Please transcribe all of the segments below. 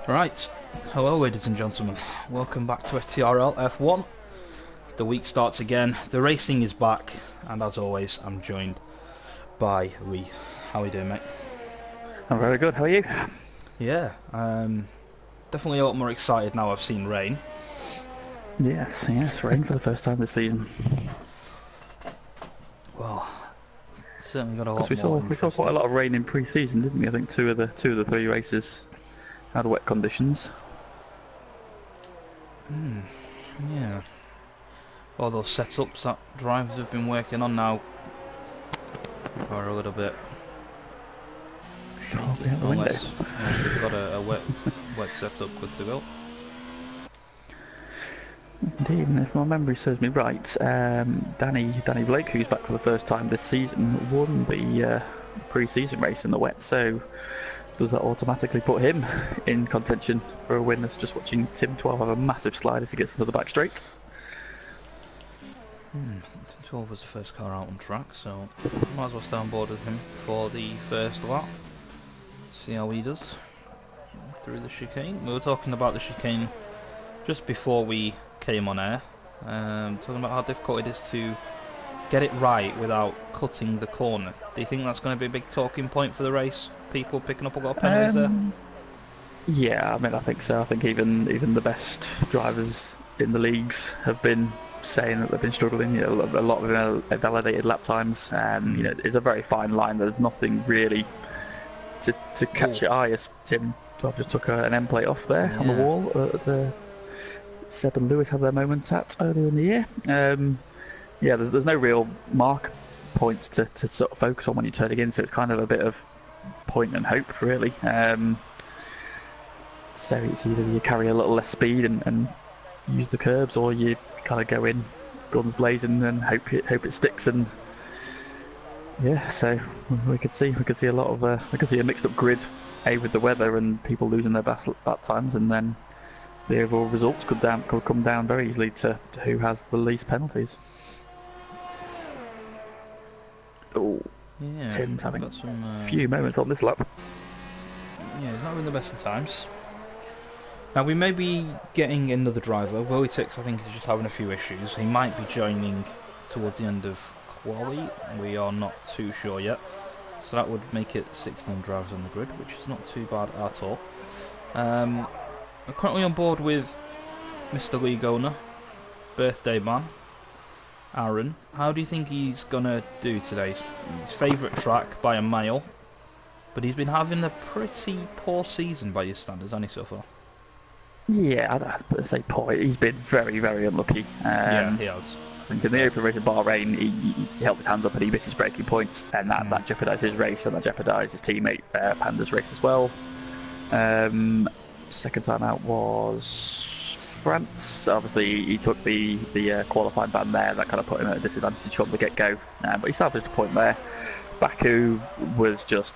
Right, hello ladies and gentlemen, welcome back to FTRL F1. The week starts again, the racing is back, and as always I'm joined by Lee. How are you doing, mate? I'm very good. How are you? Yeah, definitely a lot more excited now I've seen rain. Yes, rain for the first time this season. Well, certainly got a Because lot we more saw we saw quite a interesting. lot of rain in pre-season, didn't we? I think two of the three races had wet conditions. Yeah, all those setups that drivers have been working on now are a little bit Probably shaky, out the window. unless they've got a wet setup good to go. Indeed, and if my memory serves me right, Danny Blake, who's back for the first time this season, won the pre-season race in the wet. So does that automatically put him in contention for a win? That's just watching Tim 12 have a massive slide as he gets into the back straight. 12 was the first car out on track, so might as well stay on board with him for the first lap. See how he does through the chicane. We were talking about the chicane just before we came on air, talking about how difficult it is to get it right without cutting the corner. Do you think that's going to be a big talking point for the race? People picking up a lot of penalties there? Um, Yeah, I mean, I think so. I think even the best drivers in the leagues have been saying that they've been struggling. You know, a lot of validated lap times. It's a very fine line. There's nothing really to Oh, catch your eye. As Tim just took an end plate off there on the yeah. wall that Seb and Lewis had their moments at earlier in the year. There's no real mark points to sort of focus on when you're turning in, so it's kind of a bit of point and hope, really. So it's either you carry a little less speed and use the curbs, or you kind of go in guns blazing and hope it sticks. And yeah, so we could see a lot of we could see a mixed up grid, with the weather and people losing their best lap times, and then the overall results could come down very easily to who has the least penalties. Oh, Yeah, Tim's we've having got some. a few moments on this lap. Yeah, it's not having the best of times. Now we may be getting another driver. Willie Tix, I think, is just having a few issues. He might be joining towards the end of quali. We are not too sure yet. So that would make it 16 drivers on the grid, which is not too bad at all. I'm currently on board with Mr. League Owner, birthday man, Aaron. How do you think he's gonna do today? His favourite track by a mile, but he's been having a pretty poor season by his standards, hasn't he, so far? Yeah, I'd say poor. He's been very, very unlucky. Yeah, he has. I To be think in the fair. open race at Bahrain, he held his hands up and he missed his braking points, and that jeopardised his race, and that jeopardised his teammate Panda's race as well. Second time out was France. Obviously, he took the qualifying ban there. That kind of put him at a disadvantage from the get-go, but he salvaged a point there. Baku was just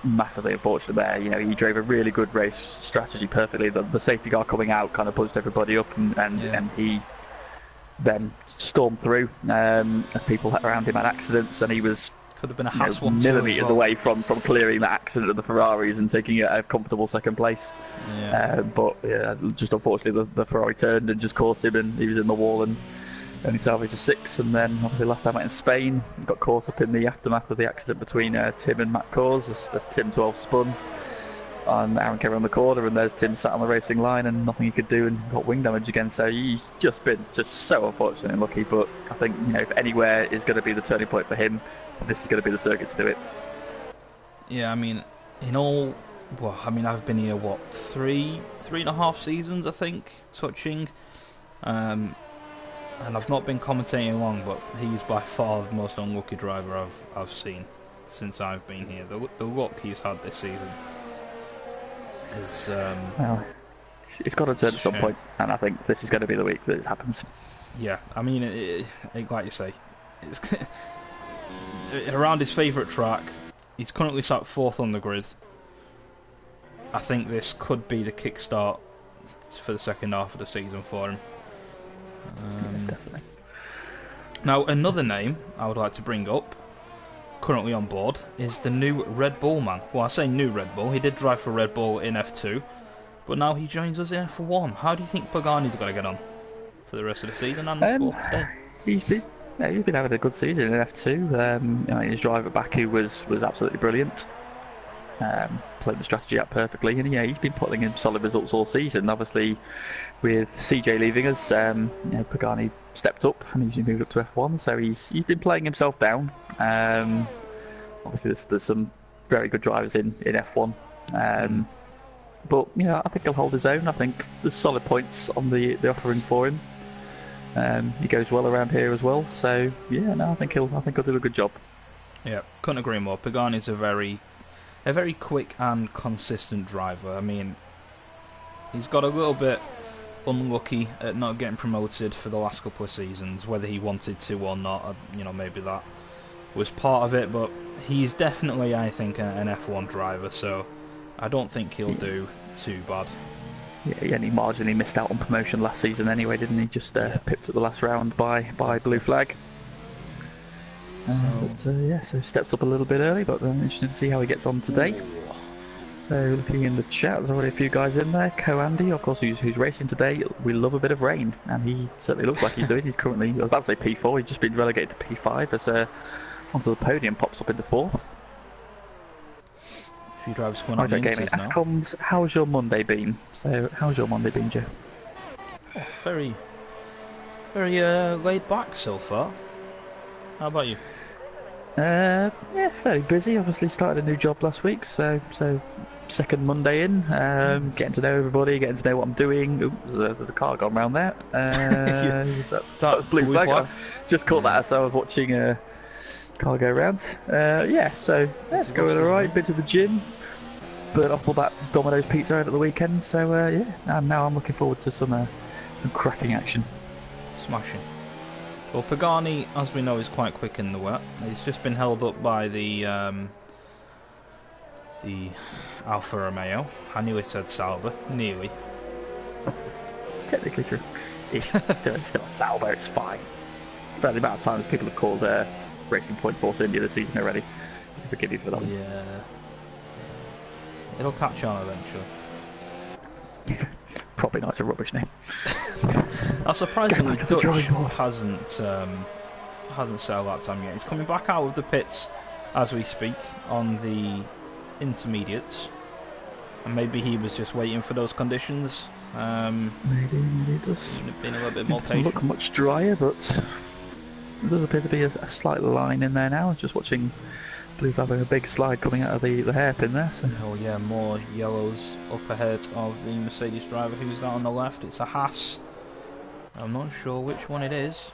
massively unfortunate there. You know, he drove a really good race strategy perfectly. The safety car coming out kind of punched everybody up, Yeah. and he then stormed through as people around him had accidents, and he was Could have been a Haas one too as millimeters well. away from clearing that accident of the Ferraris and taking a comfortable second place. Yeah. But yeah, just unfortunately the Ferrari turned and just caught him, and he was in the wall and only salvaged a six. And then obviously last time out in Spain, got caught up in the aftermath of the accident between Tim and Matt Cause as Tim 12 spun on Aaron Kerr on the corner, and there's Tim sat on the racing line and nothing he could do and got wing damage again. So he's just been just so unfortunate and lucky. But I think, you know, if anywhere is going to be the turning point for him, this is going to be the circuit to do it. Yeah, I mean, in all, well, I mean, I've been here, what, three and a half seasons, I think, touching. And I've not been commentating long, but he's by far the most unlucky driver I've seen since I've been here. The luck he's had this season is Well, it's got to turn at some shame. point, and I think this is going to be the week that it happens. Yeah, I mean, like you say, it's around his favourite track. He's currently sat fourth on the grid. I think this could be the kickstart for the second half of the season for him. Yeah, definitely. Now, another name I would like to bring up, currently on board, is the new Red Bull man. Well, I say new Red Bull. He did drive for Red Bull in F2, but now he joins us in F1. How do you think Pagani's going to get on for the rest of the season and Um, for today? he's been he's been having a good season in F2. His drive at Baku was absolutely brilliant. Played the strategy out perfectly, and yeah, he's been putting in solid results all season. Obviously, with CJ leaving us, Pagani stepped up and he's moved up to F1, so he's been playing himself down. Obviously, there's some very good drivers in F1, but I think he'll hold his own. I think there's solid points on the offering for him. He goes well around here as well, so yeah, no, I think he'll do a good job. Yeah, couldn't agree more. Pagani's a very quick and consistent driver. I mean, he's got a little bit unlucky at not getting promoted for the last couple of seasons, whether he wanted to or not. Maybe that was part of it, but he's definitely, I think, an F1 driver, so I don't think he'll do too bad. Yeah, and he marginally missed out on promotion last season anyway, didn't he? Just pipped at the last round by Blue Flag. So steps up a little bit early, but interesting to see how he gets on today. So looking in the chat, there's already a few guys in there. Co-Andy, of course, who's racing today. We love a bit of rain, and he certainly looks like he's doing. He's currently, I was about to say P4, he's just been relegated to P5 as onto the podium, pops up into 4th. A few drivers coming on the insides now. Afcoms, how's your Monday been? So, how's your Monday been, Joe? Oh, very laid back so far. How about you? Yeah, fairly busy. Obviously started a new job last week, so second Monday in, getting to know everybody, getting to know what I'm doing. Oops, there's a car gone round there. That was Blue Flag. I just caught that as I was watching a car go around. So it's going alright. Been to the gym, but off all that Domino's pizza out at the weekend. So and now I'm looking forward to some cracking action. Smashing. Well, Pagani, as we know, is quite quick in the wet. He's just been held up by the Alfa Romeo. I nearly said Sauber. Nearly. Technically true. It's still a Sauber, it's fine. For the amount of times people have called Racing Point Force India this season already. Forgive you for that. Yeah. It'll catch on eventually. Probably not, it's a rubbish name. Surprisingly, Dutch hasn't settled that time yet. He's coming back out of the pits as we speak on the intermediates, and maybe he was just waiting for those conditions. Maybe he does. Been a little bit more patient. It doesn't look much drier, but there does appear to be a slight line in there now. Just watching Blue Flag having a big slide coming out of the hairpin there. So. Oh yeah, more yellows up ahead of the Mercedes driver. Who's that on the left? It's a Haas. I'm not sure which one it is.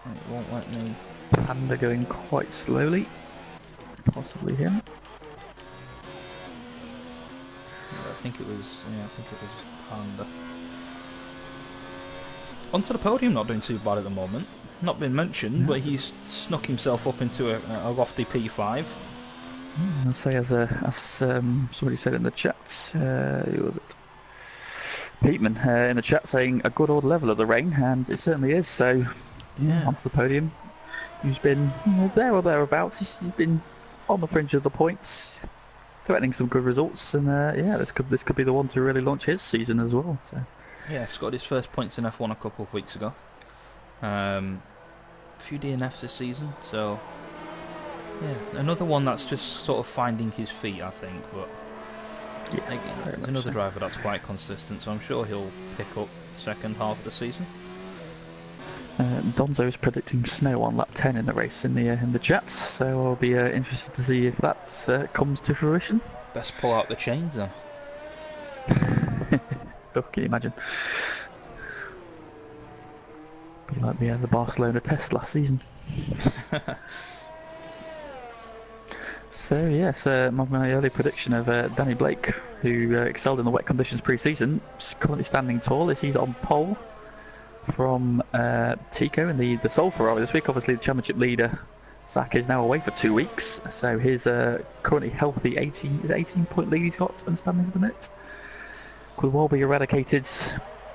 It won't let me. Panda going quite slowly. Possibly him. I think it was Panda. Onto the podium, not doing too bad at the moment. Not been mentioned, but he's snuck himself up into a lofty P5. I'll say as somebody said in the chat, who was it? Peatman in the chat saying a good old level of the rain, and it certainly is. So onto the podium. He's been there or thereabouts. He's been on the fringe of the points, threatening some good results, and this could be the one to really launch his season as well. So scored his first points in F1 a couple of weeks ago. A few DNFs this season, so another one that's just sort of finding his feet, I think. But there's another driver that's quite consistent, so I'm sure he'll pick up the second half of the season. Donzo is predicting snow on lap 10 in the race in the chats, so I'll be interested to see if that comes to fruition. Best pull out the chains then. Oh, can you imagine? Be like the Barcelona test last season. So yes, my early prediction of Danny Blake, who excelled in the wet conditions pre-season, is currently standing tall as he's on pole from Tico in the sole Ferrari this week. Obviously the championship leader Zach is now away for 2 weeks, so his currently healthy 18 point lead he's got and standings at the minute could well be eradicated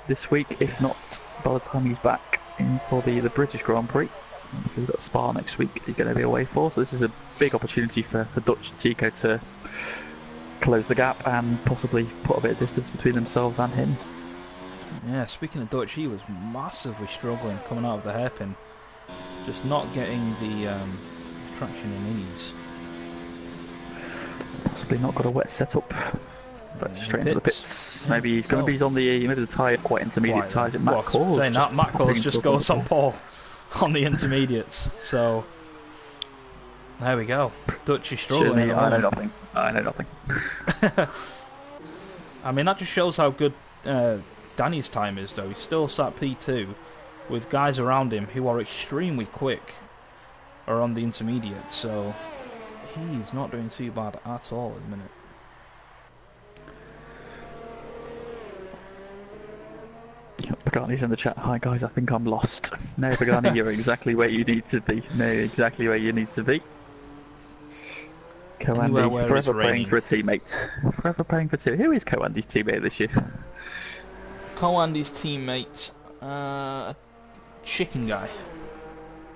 this week, if not by the time he's back in for the British Grand Prix. Obviously we've got Spa next week he's going to be away for, so this is a big opportunity for Dutch Tico to close the gap and possibly put a bit of distance between themselves and him. Yeah, speaking of Dutch, he was massively struggling coming out of the hairpin. Just not getting the traction he needs. Possibly not got a wet setup. But straight into the pits. Yeah, Maybe he's going to be on the maybe the tyre, quite intermediate tyres. Matt Coles just goes on pole on the intermediates. So there we go. Dutch is struggling. I know nothing. I know nothing. I mean, that just shows how good Danny's time is, though. He's still sat P2 with guys around him who are extremely quick or on the intermediate. So he's not doing too bad at all at the minute. Pagani's in the chat. Hi guys, I think I'm lost. No, Pagani, you're exactly where you need to be. No, exactly where you need to be. Co-Andy, forever praying for a teammate. Forever praying for two. Who is Co-Andy's teammate this year? Co-Andy's teammate, Chicken Guy.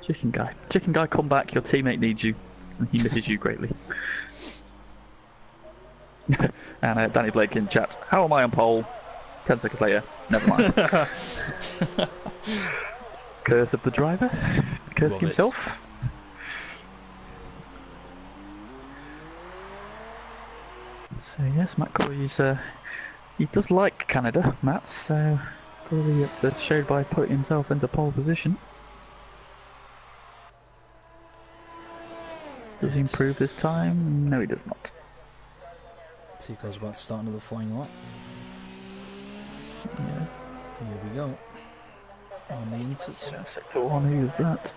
Chicken Guy. Chicken Guy, come back. Your teammate needs you, and he misses you greatly. And Danny Blake in chat. How am I on pole? 10 seconds later. Never mind. Curse of the driver. Cursing himself. So yes, Matt Corey's he does like Canada, Matt, so probably it's showed by putting himself into pole position. Does he improve this time? No, he does not. Tico's about to start another flying lap. Yeah. Here we go. On the inters. Sector 1, who's that?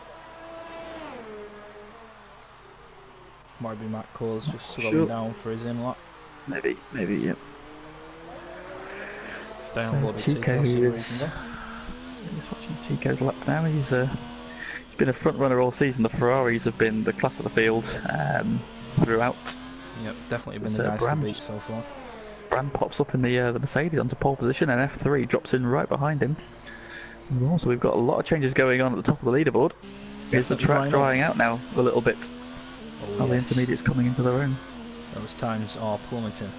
Might be Matt Coles just slowing down for his in lap. Maybe, yep. Stay on board with Tico, who is watching Tico's lap now. He's been a front runner all season. The Ferraris have been the class of the field throughout. Yep, definitely been the guys to beat so far. Brand pops up in the Mercedes onto pole position, and F3 drops in right behind him. So we've got a lot of changes going on at the top of the leaderboard. Is the track drying out now a little bit? Oh, the intermediates coming into their own. Those times are plummeting.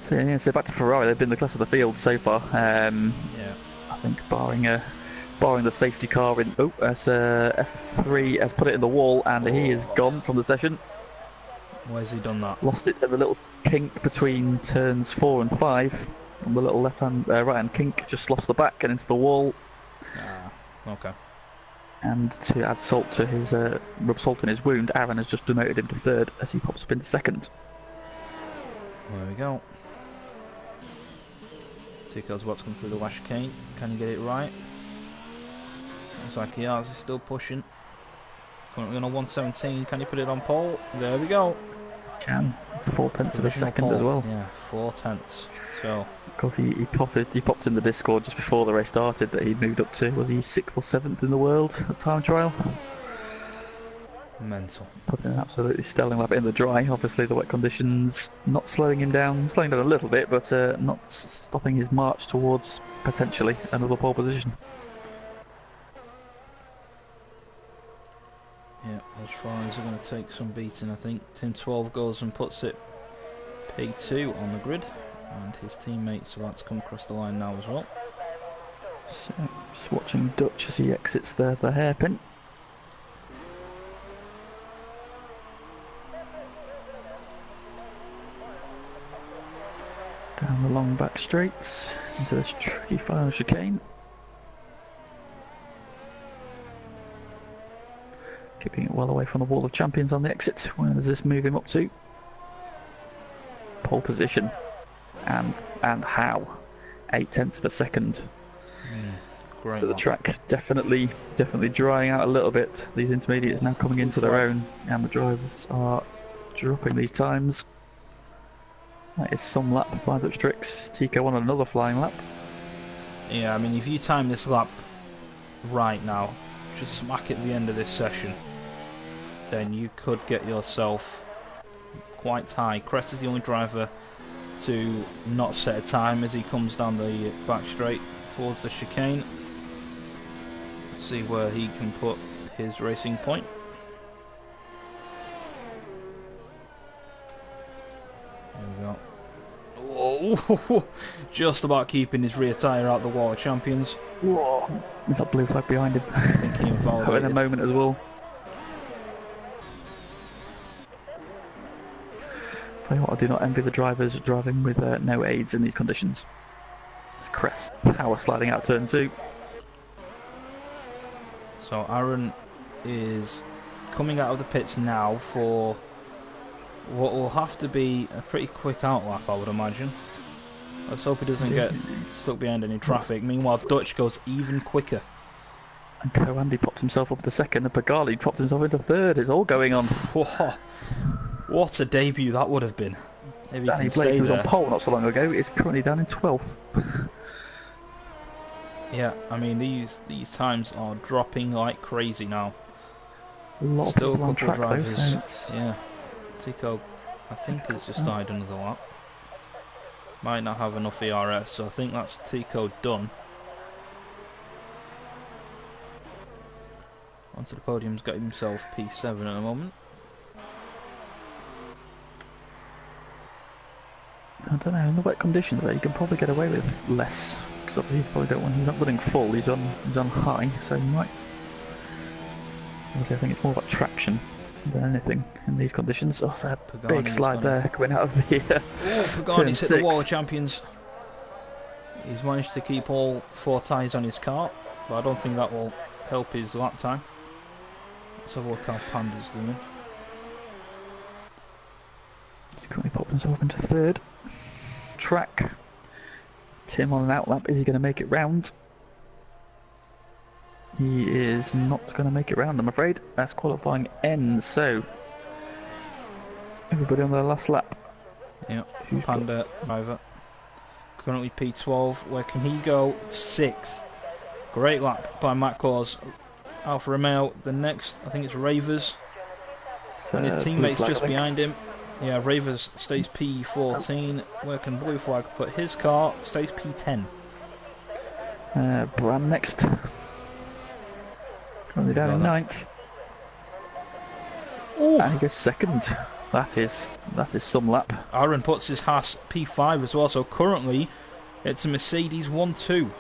So yeah, so back to Ferrari. They've been the class of the field so far. Yeah. I think barring the safety car in F3 has put it in the wall, and he is gone from the session. Where's he done that? Lost it in the little kink between turns 4 and 5. On the little right hand kink, just lost the back and into the wall. Ah, okay. And to add salt to his rub salt in his wound, Aaron has just demoted him to 3rd as he pops up into 2nd. There we go. Tico's what's come through the last chicane. Can he get it right? Looks like he has. He's still pushing. Currently on a 117. Can he put it on pole? There we go. Can. 4/10 of a second as well. Yeah, 4/10. So. Because he popped in the Discord just before the race started that he'd moved up to, was he 6th or 7th in the world at time trial? Mental. Put in an absolutely stellar lap in the dry. Obviously the wet conditions not slowing him down, slowing down a little bit, but not stopping his march towards potentially another pole position. Yeah, those Ferraris are going to take some beating, I think. Tim 12 goes and puts it P2 on the grid, and his teammates are about to come across the line now as well. So, just watching Dutch as he exits the hairpin. Down the long back straights into this tricky final chicane. Keeping it well away from the wall of champions on the exit. Where does this move him up to? Pole position. And how? 0.8 of a second. Great. So the track definitely drying out a little bit. These intermediates now coming into their own, and the drivers are dropping these times. That is some lap by Dutch Tricks. Tico on another flying lap. Yeah, I mean, if you time this lap right now, just smack at the end of this session, then you could get yourself quite high. Crest is the only driver to not set a time as he comes down the back straight towards the chicane. See where he can put his racing point. we go. Whoa. Just about keeping his rear tyre out the water champions. Whoa. There's that blue flag behind him. I think he Having a invalidated. moment as well. Tell you what, I do not envy the drivers driving with no aids in these conditions. It's Cress power sliding out turn 2. So Aaron is coming out of the pits now for what will have to be a pretty quick outlap, I would imagine. Let's hope he doesn't get stuck behind any traffic. Meanwhile, Dutch goes even quicker. And Andy popped himself up to second, and Pagali popped himself into third. It's all going on. What a debut that would have been. If he Danny can Blake, stay who was there. on pole not so long ago, is currently down in 12th. Yeah, I mean these times are dropping like crazy now. Still a couple track, drivers. Though, yeah, Tico, I think has just started another lap. Might not have enough ERS, so I think that's Tico done. Onto the podium's got himself P7 at the moment. I don't know, in the wet conditions though, you can probably get away with less. Because obviously you probably don't want, he's not running full, he's on high, so you might. Obviously I think it's more about traction than anything in these conditions. Oh, so a big slide there coming out of the Pagani's hit the wall of champions. He's managed to keep all 4 tyres on his car, but I don't think that will help his lap time. Let's have a look how Panda's doing. He's currently popped himself into third. Track. Tim on an outlap, is he going to make it round? He is not going to make it round, I'm afraid. That's qualifying ends, so everybody on their last lap. Yeah, Panda driver. Currently P12. Where can he go? 6th. Great lap by Matt Cause. Alfa Romeo. The next, I think it's Ravers. And his teammates just behind him. Yeah, Ravers stays P14. Where can Blue Flag put his car? Stays P10. Bram next. Currently down in 9th. Ooh. And he goes second. That is some lap. Aaron puts his Haas P5 as well, so currently it's a Mercedes 1-2.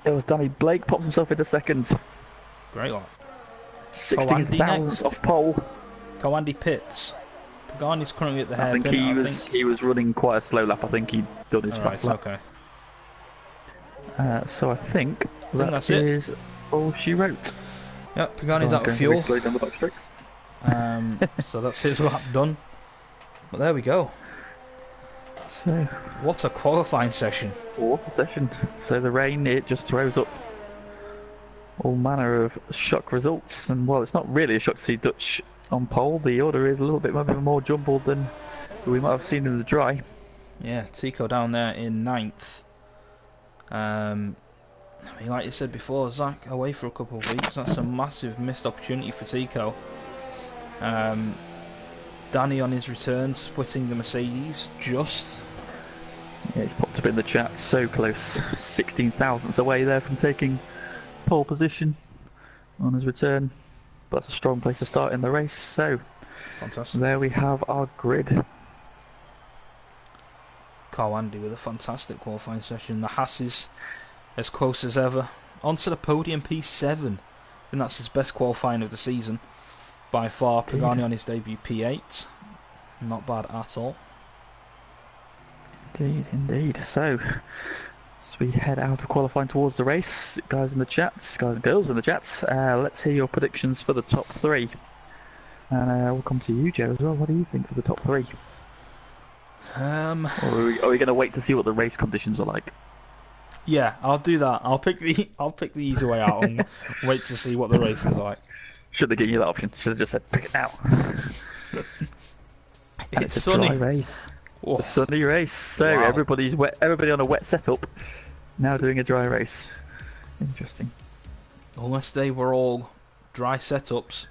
It was Danny Blake pops himself into second. Great lap. 16 thousandths off pole. Coandi pits. Pagani's currently at the hairpin. I think he was running quite a slow lap. I think he'd done his fast lap. Okay. So I think that's is all she wrote. Yep, Pagani's out of fuel. Slow down the backstreet. So that's his lap done. But there we go. So what a qualifying session. What a session. So the rain, it just throws up all manner of shock results. And well, it's not really a shock to see Dutch on pole. The order is a little bit more jumbled than we might have seen in the dry. Yeah, Tico down there in 9th. I mean, like you said before, Zach away for a couple of weeks. That's a massive missed opportunity for Tico. Danny on his return, splitting the Mercedes just. Yeah, he's popped up in the chat, so close. 16 thousandths away there from taking pole position on his return. But that's a strong place to start in the race. So, fantastic. There we have our grid. Carl Andy with a fantastic qualifying session. The Haas is as close as ever. Onto the podium, P7. I think that's his best qualifying of the season by far. Pagani on his debut, P8. Not bad at all. Indeed. So, as we head out of qualifying towards the race, guys and girls in the chats, let's hear your predictions for the top 3. And we'll come to you, Joe, as well. What do you think for the top 3? Or are we going to wait to see what the race conditions are like? Yeah, I'll do that. I'll pick the easy way out and wait to see what the race is like. Should have given you that option. Should have just said pick it now. It's sunny. Dry race. A sunny race. So wow. Everybody's wet. Everybody on a wet setup. Now doing a dry race. Interesting. Unless they were all dry setups,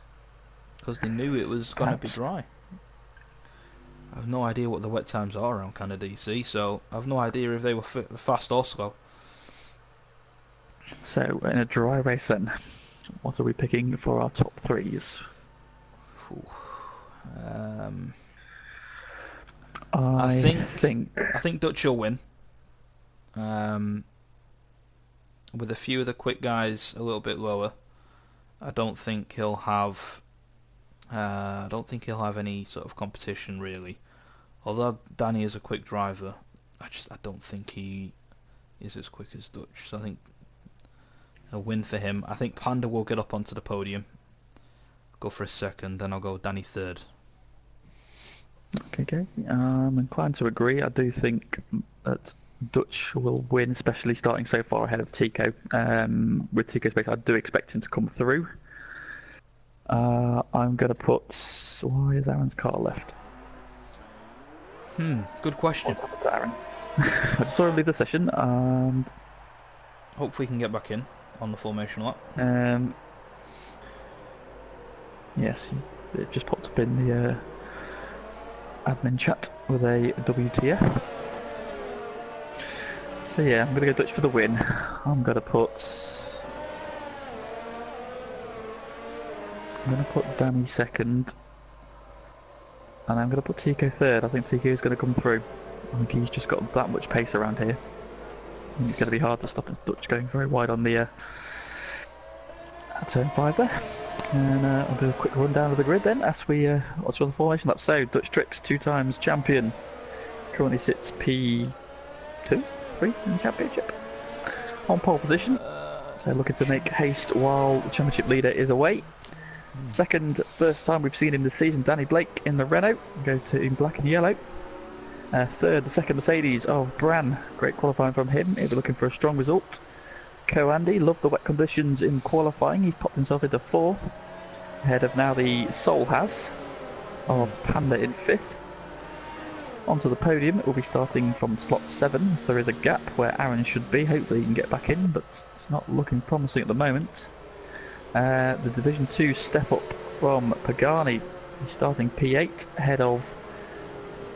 because they knew it was going to be dry. I have no idea what the wet times are around Canada DC, so I have no idea if they were fast or slow. So, in a dry race then, what are we picking for our top 3s? I think Dutch will win. With a few of the quick guys a little bit lower, I don't think he'll have. I don't think he'll have any sort of competition really. Although Danny is a quick driver, I don't think he is as quick as Dutch. So I think a win for him. I think Panda will get up onto the podium, go for a second, and I'll go Danny third. Okay. I'm inclined to agree. I do think that Dutch will win, especially starting so far ahead of Tico. With Tico's pace, I do expect him to come through. I'm going to put... Why is Aaron's car left? Good question. What's happened to Aaron? I just saw him leave the session, and... Hopefully he can get back in on the formation lap. Yes, it just popped up in the admin chat with a WTF. So yeah, I'm going to go Dutch for the win. I'm going to put Danny second, and I'm going to put Tico third. I think Tico is going to come through. I think he's just got that much pace around here. I think it's going to be hard to stop Dutch going very wide on the turn 5 there. And I'll do a quick rundown of the grid then as we watch for the formation lap. So Dutch Tricks, 2 times champion, currently sits P2, 3 in the championship, on pole position. So looking to make haste while the championship leader is away. Second, first time we've seen him this season, Danny Blake in the Renault, go to in black and yellow. Third, the second Mercedes of Bran, great qualifying from him, he'll be looking for a strong result. Co-Andy, loved the wet conditions in qualifying, he's popped himself into 4th, ahead of now the Soul has of Panda in 5th. Onto the podium, it will be starting from slot 7, so there is a gap where Aaron should be, hopefully he can get back in, but it's not looking promising at the moment. The Division 2 step up from Pagani, he's starting P8, ahead of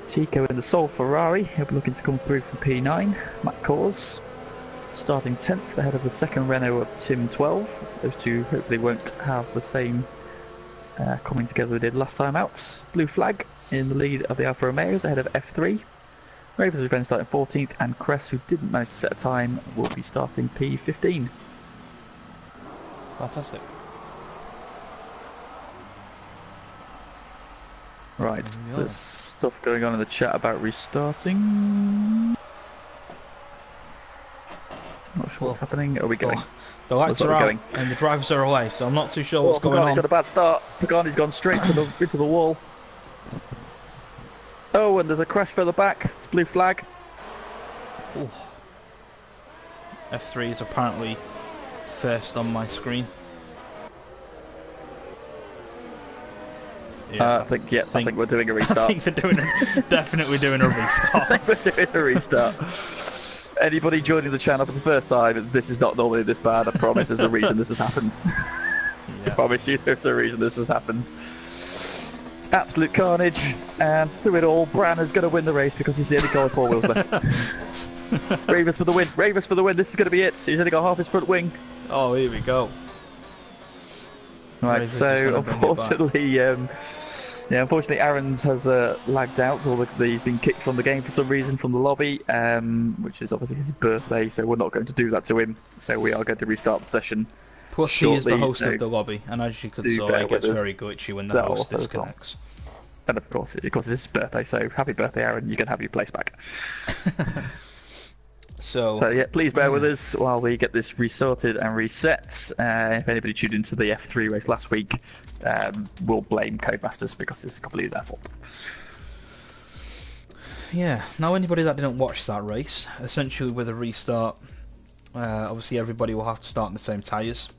Tico in the Soul Ferrari, he'll be looking to come through from P9. Matt Kors starting 10th, ahead of the second Renault of Tim 12. Those two hopefully won't have the same coming together they did last time out. Blue Flag in the lead of the Alfa Romeos, ahead of F3. Ravens Revenge starting 14th, and Cress, who didn't manage to set a time, will be starting P15. Fantastic. Right, there's stuff going on in the chat about restarting. Not sure what's happening. Are we going? The lights are out and the drivers are away, so I'm not too sure what's going on. Got a bad start. Pagani's gone straight into the wall. Oh, and there's a crash further back. It's blue flag. Ooh. F3 is apparently first on my screen. Yeah, I think we're doing a restart. I think they're definitely doing a restart. I think we're doing a restart. Anybody joining the channel for the first time, this is not normally this bad. I promise there's a reason this has happened. I promise you there's a reason this has happened. It's absolute carnage, and through it all, Bran is going to win the race because he's the only car with 4 wheels left. Ravens for the win, Ravens for the win, this is going to be it. He's only got half his front wing. Oh, here we go. Right, so unfortunately, unfortunately Aaron's has lagged out, or he's been kicked from the game for some reason from the lobby, which is obviously his birthday, so we're not going to do that to him, so we are going to restart the session. Plus shortly, he is the host of the lobby, and as you could saw, it gets very glitchy when the host disconnects. And of course it's his birthday, so happy birthday Aaron, you can have your place back. So yeah, please bear with us while we get this restarted and reset. If anybody tuned into the F3 race last week, we'll blame Codemasters because it's completely their fault. Yeah, now anybody that didn't watch that race, essentially with a restart, obviously everybody will have to start in the same tyres.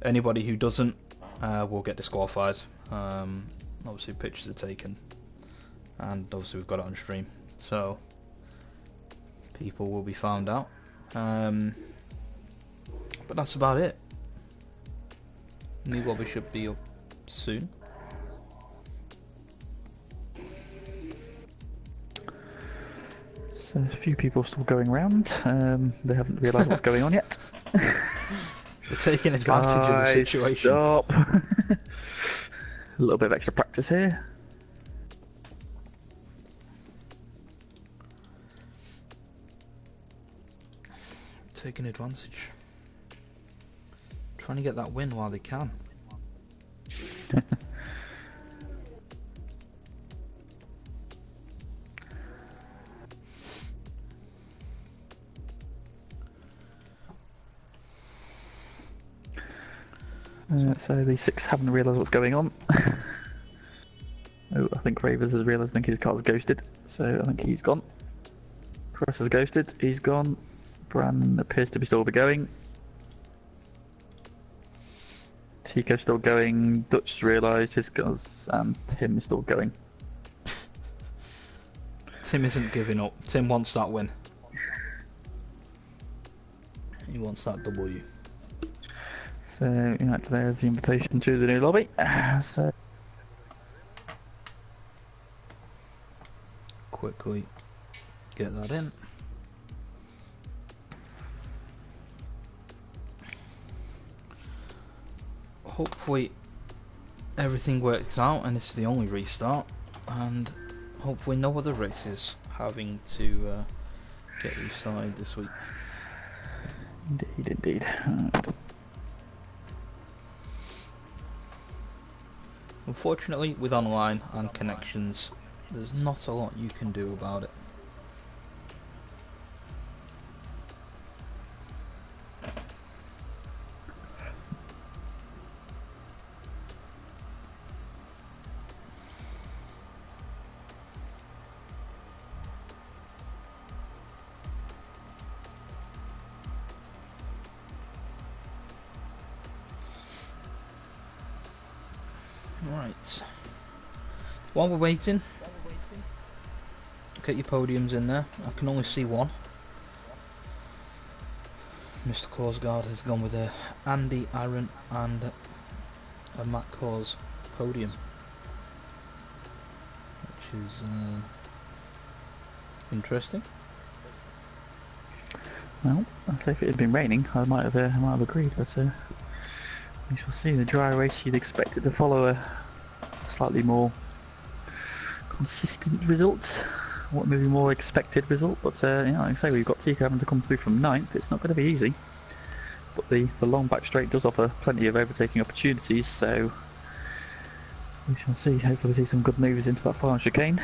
Anybody who doesn't will get disqualified. Obviously pictures are taken, and obviously we've got it on stream, so people will be found out. But that's about it. New lobby should be up soon. So a few people still going around. They haven't realised what's going on yet. They're taking advantage of the situation. Stop. A little bit of extra practice here. taking advantage. Trying to get that win while they can. So the 6 haven't realised what's going on. Oh, I think Ravers has realised, I think his car's ghosted, so I think he's gone. Chris has ghosted, he's gone. Bran appears to be still going. Tico's still going, Dutch realised his car's, and Tim is still going. Tim isn't giving up. Tim wants that win. He wants that W. So, yeah, there's the invitation to the new lobby. So, quickly get that in. Hopefully everything works out and it's the only restart, and hopefully no other races having to get restarted this week. indeed. Unfortunately, with online and connections, there's not a lot you can do about it. Right. While we're waiting, get your podiums in there. I can only see one. Mr. Korsgaard has gone with a Andy, Aaron and a Matt Kors podium, which is interesting. Well, I'd say if it had been raining, I might have agreed, but we shall see. The dry race, you'd expect it to follow a slightly more consistent result, what maybe more expected result, but like I say, we've got Tico having to come through from 9th. It's not going to be easy, but the long back straight does offer plenty of overtaking opportunities, so we shall see. Hopefully we see some good moves into that final chicane.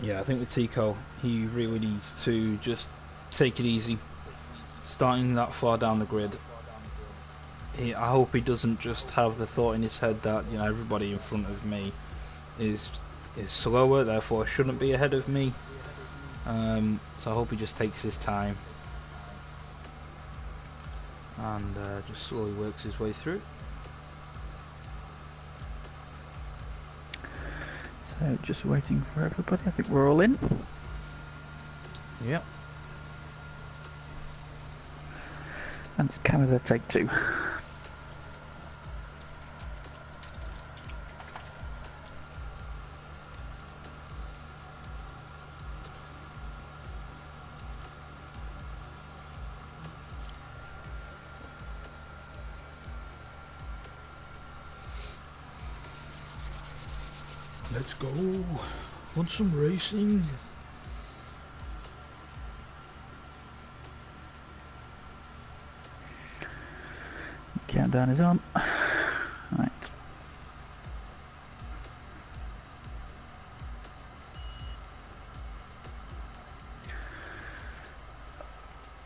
Yeah, I think with Tico, he really needs to just take it easy, starting that far down the grid. I hope he doesn't just have the thought in his head that, you know, everybody in front of me is slower, therefore shouldn't be ahead of me. So I hope he just takes his time and just slowly works his way through. So just waiting for everybody. I think we're all in. Yep. And it's Canada take 2. Let's go. Want some racing? Countdown is on. Right.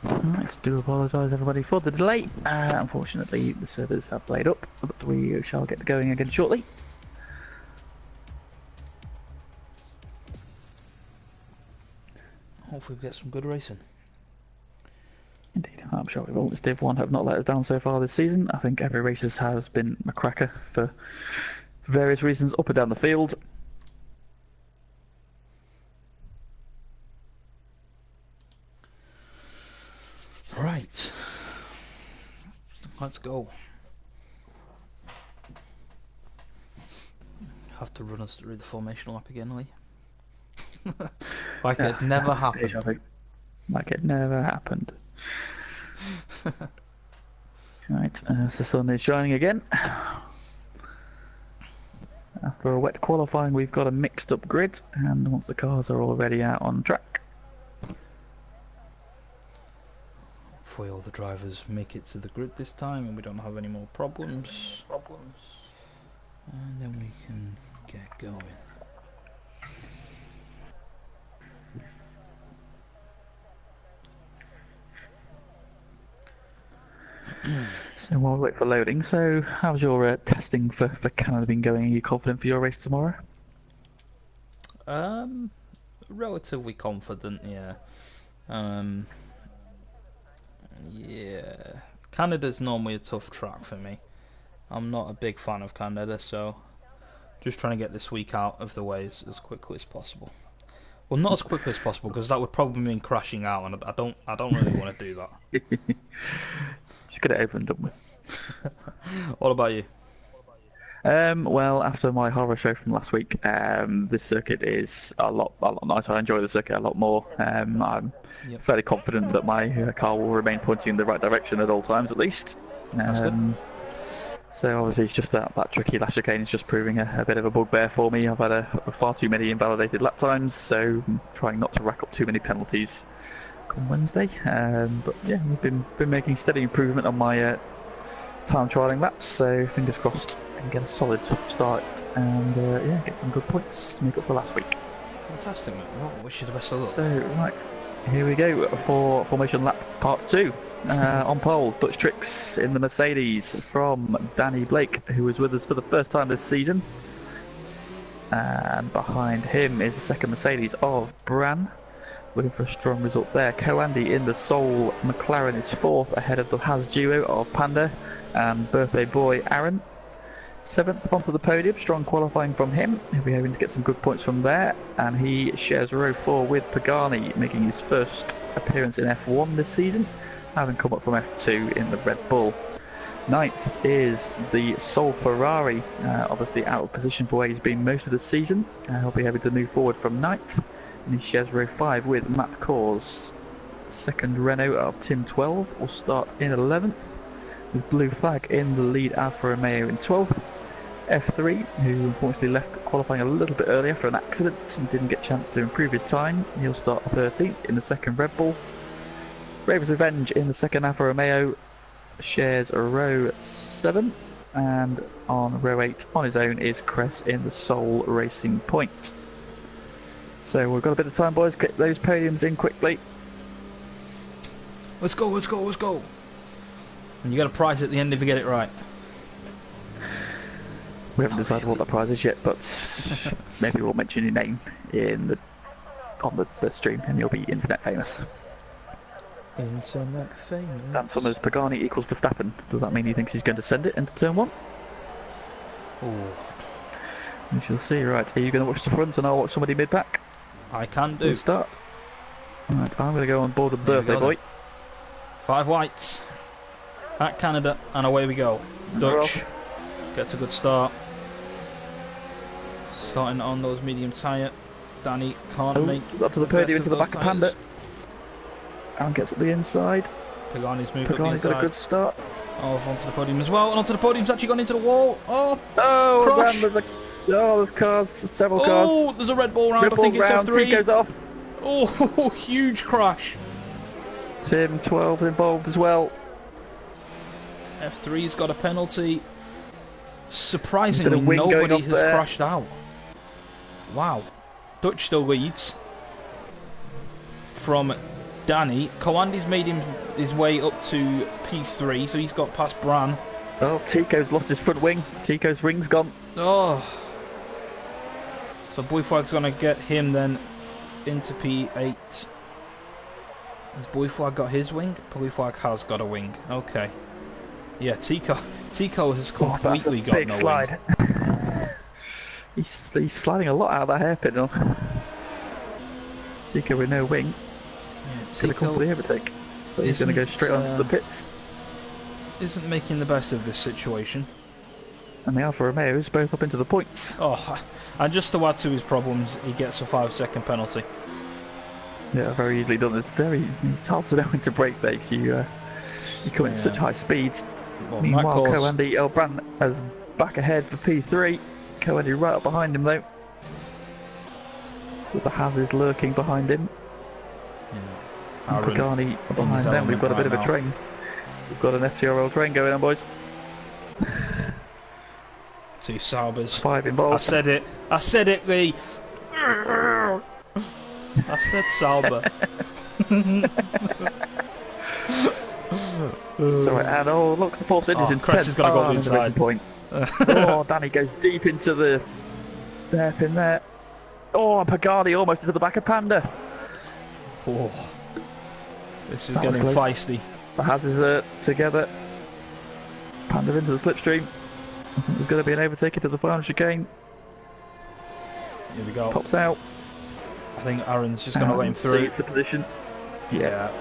Right, do apologise everybody for the delay. Unfortunately the servers have played up, but we shall get going again shortly. Hopefully we get some good racing. Indeed, I'm sure we will. This Div 1 have not let us down so far this season. I think every race has been a cracker for various reasons up and down the field. Right. Let's go. Have to run us through the formation lap again, Lee. Like it never happened. Like it never happened. Right, so the sun is shining again. After a wet qualifying, we've got a mixed up grid, and once the cars are already out on track. Hopefully all the drivers make it to the grid this time and we don't have any more problems. And then we can get going. So while we wait for loading, so how's your testing for Canada been going? Are you confident for your race tomorrow? Relatively confident, yeah. Yeah. Canada's normally a tough track for me. I'm not a big fan of Canada, so just trying to get this week out of the way as quickly as possible. Well, not as quickly as possible because that would probably mean crashing out, and I don't really want to do that. Just get it over and done with. What about you? Well, after my horror show from last week, this circuit is a lot nicer. I enjoy the circuit a lot more. I'm fairly confident that my car will remain pointing in the right direction at all times, at least. That's good. So obviously, it's just that tricky last chicane is just proving a bit of a bugbear for me. I've had far too many invalidated lap times, so I'm trying not to rack up too many penalties on Wednesday. But yeah, we've been making steady improvement on my time trialling laps, so fingers crossed I can get a solid start and yeah, get some good points to make up for last week. Fantastic, mate. Well, wish you the best of luck. So right, here we go for Formation Lap Part 2. On pole, Dutch Tricks in the Mercedes from Danny Blake, who was with us for the first time this season. And behind him is the second Mercedes of Bran, looking for a strong result there. Coandy in the Soul McLaren is fourth, ahead of the Haas duo of Panda and birthday boy Aaron. Seventh onto the podium, strong qualifying from him. He'll be hoping to get some good points from there, and he shares row 4 with Pagani, making his first appearance in F1 this season, having come up from F2 in the Red Bull. Ninth is the Sol Ferrari, obviously out of position for where he's been most of the season. He'll be able to move forward from ninth, and he shares row 5 with Matt Kors. Second Renault of Tim 12 will start in 11th, with Blue Flag in the lead Alfa Romeo in 12th. F3, who unfortunately left qualifying a little bit early after an accident and didn't get a chance to improve his time, he'll start 13th in the second Red Bull. Raven's Revenge in the second Alfa Romeo shares a row 7, and on row 8 on his own is Cress in the Soul Racing Point. So we've got a bit of time, boys. Get those podiums in quickly. Let's go, let's go, let's go. And you got a prize at the end if you get it right. We haven't decided what that prize is yet, but maybe we'll mention your name on the stream and you'll be internet famous. Internet famous. Dan Summers Pagani equals Verstappen. Does that mean he thinks he's going to send it into turn 1? Oh. We shall see. Right, are you going to watch the front and I'll watch somebody mid-pack? I can do. Let's start. Right, I'm going to go on board with birthday boy. 5 whites. At Canada, and away we go. Dutch gets a good start. Starting on those medium tyre. Danny can't make up to the podium into the back of Panda. Aaron gets at the inside. Pagani's moved up the inside. Got a good start. Off onto the podium as well, and onto the podium's actually gone into the wall. Oh, crash! There's cars, several cars. Oh, there's a Red Bull round. I think it's F3. He goes off. Oh, huge crash. Tim 12 involved as well. F3's got a penalty. Surprisingly, nobody has crashed out. Wow. Dutch still leads from Danny. Coandy's made his way up to P3, so he's got past Bran. Oh, Tico's lost his front wing. Tico's wing's gone. Oh. So Blue Flag's going to get him then into P8. Has Blue Flag got his wing? Blue Flag has got a wing. Okay. Yeah, Tico has completely got no slide. Wing. he's sliding a lot out of that hairpin now. Tico with no wing. Yeah, He's going to come for the overtake. But he's going to go straight onto the pits. Isn't making the best of this situation. And the Alfa Romeo is both up into the points. Oh, and just to add to his problems, he gets a 5-second penalty. Yeah, very easily done. It's hard to know when to brake there. You come in such high speeds. Well, meanwhile, Coandy Elbran is back ahead for P3. Coandy right up behind him though. With the Hazes lurking behind him. Yeah. And Aaron Pagani in his behind them. We've element got a right bit of a now. train. We've got an FTRL train going on, boys. 2 Saubers. 5 involved. I said it, Lee. I said Sauber. It's alright, and oh look, the Force Indies into Cress 10th. is going to go up the There's a racing inside. point. Oh, Danny goes deep into the hairpin there. Oh, and Pagani almost into the back of Panda. Oh, this is That was getting close. feisty. The hazards are together. Panda into the slipstream. I think there's going to be an overtaking to the final chicane. Here we go. Pops out. I think Aaron's just going to let him through. The position. Yeah.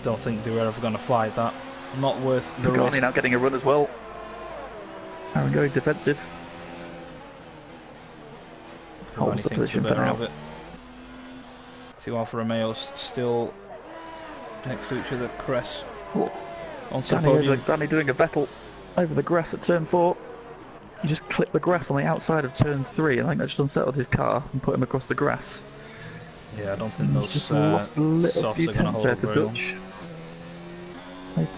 Don't think they were ever going to fight that. Not worth the Pagani risk. now getting a run as well. Aaron going defensive. Holds the position for now. 2 Alfa Romeos still next to each other. Cress onto the podium. Danny doing a battle over the grass at turn 4. He just clipped the grass on the outside of turn 3, and I think that just unsettled his car and put him across the grass. Yeah, I don't think those just lost a little few softs are going to tenths hold there up for very long. Dutch.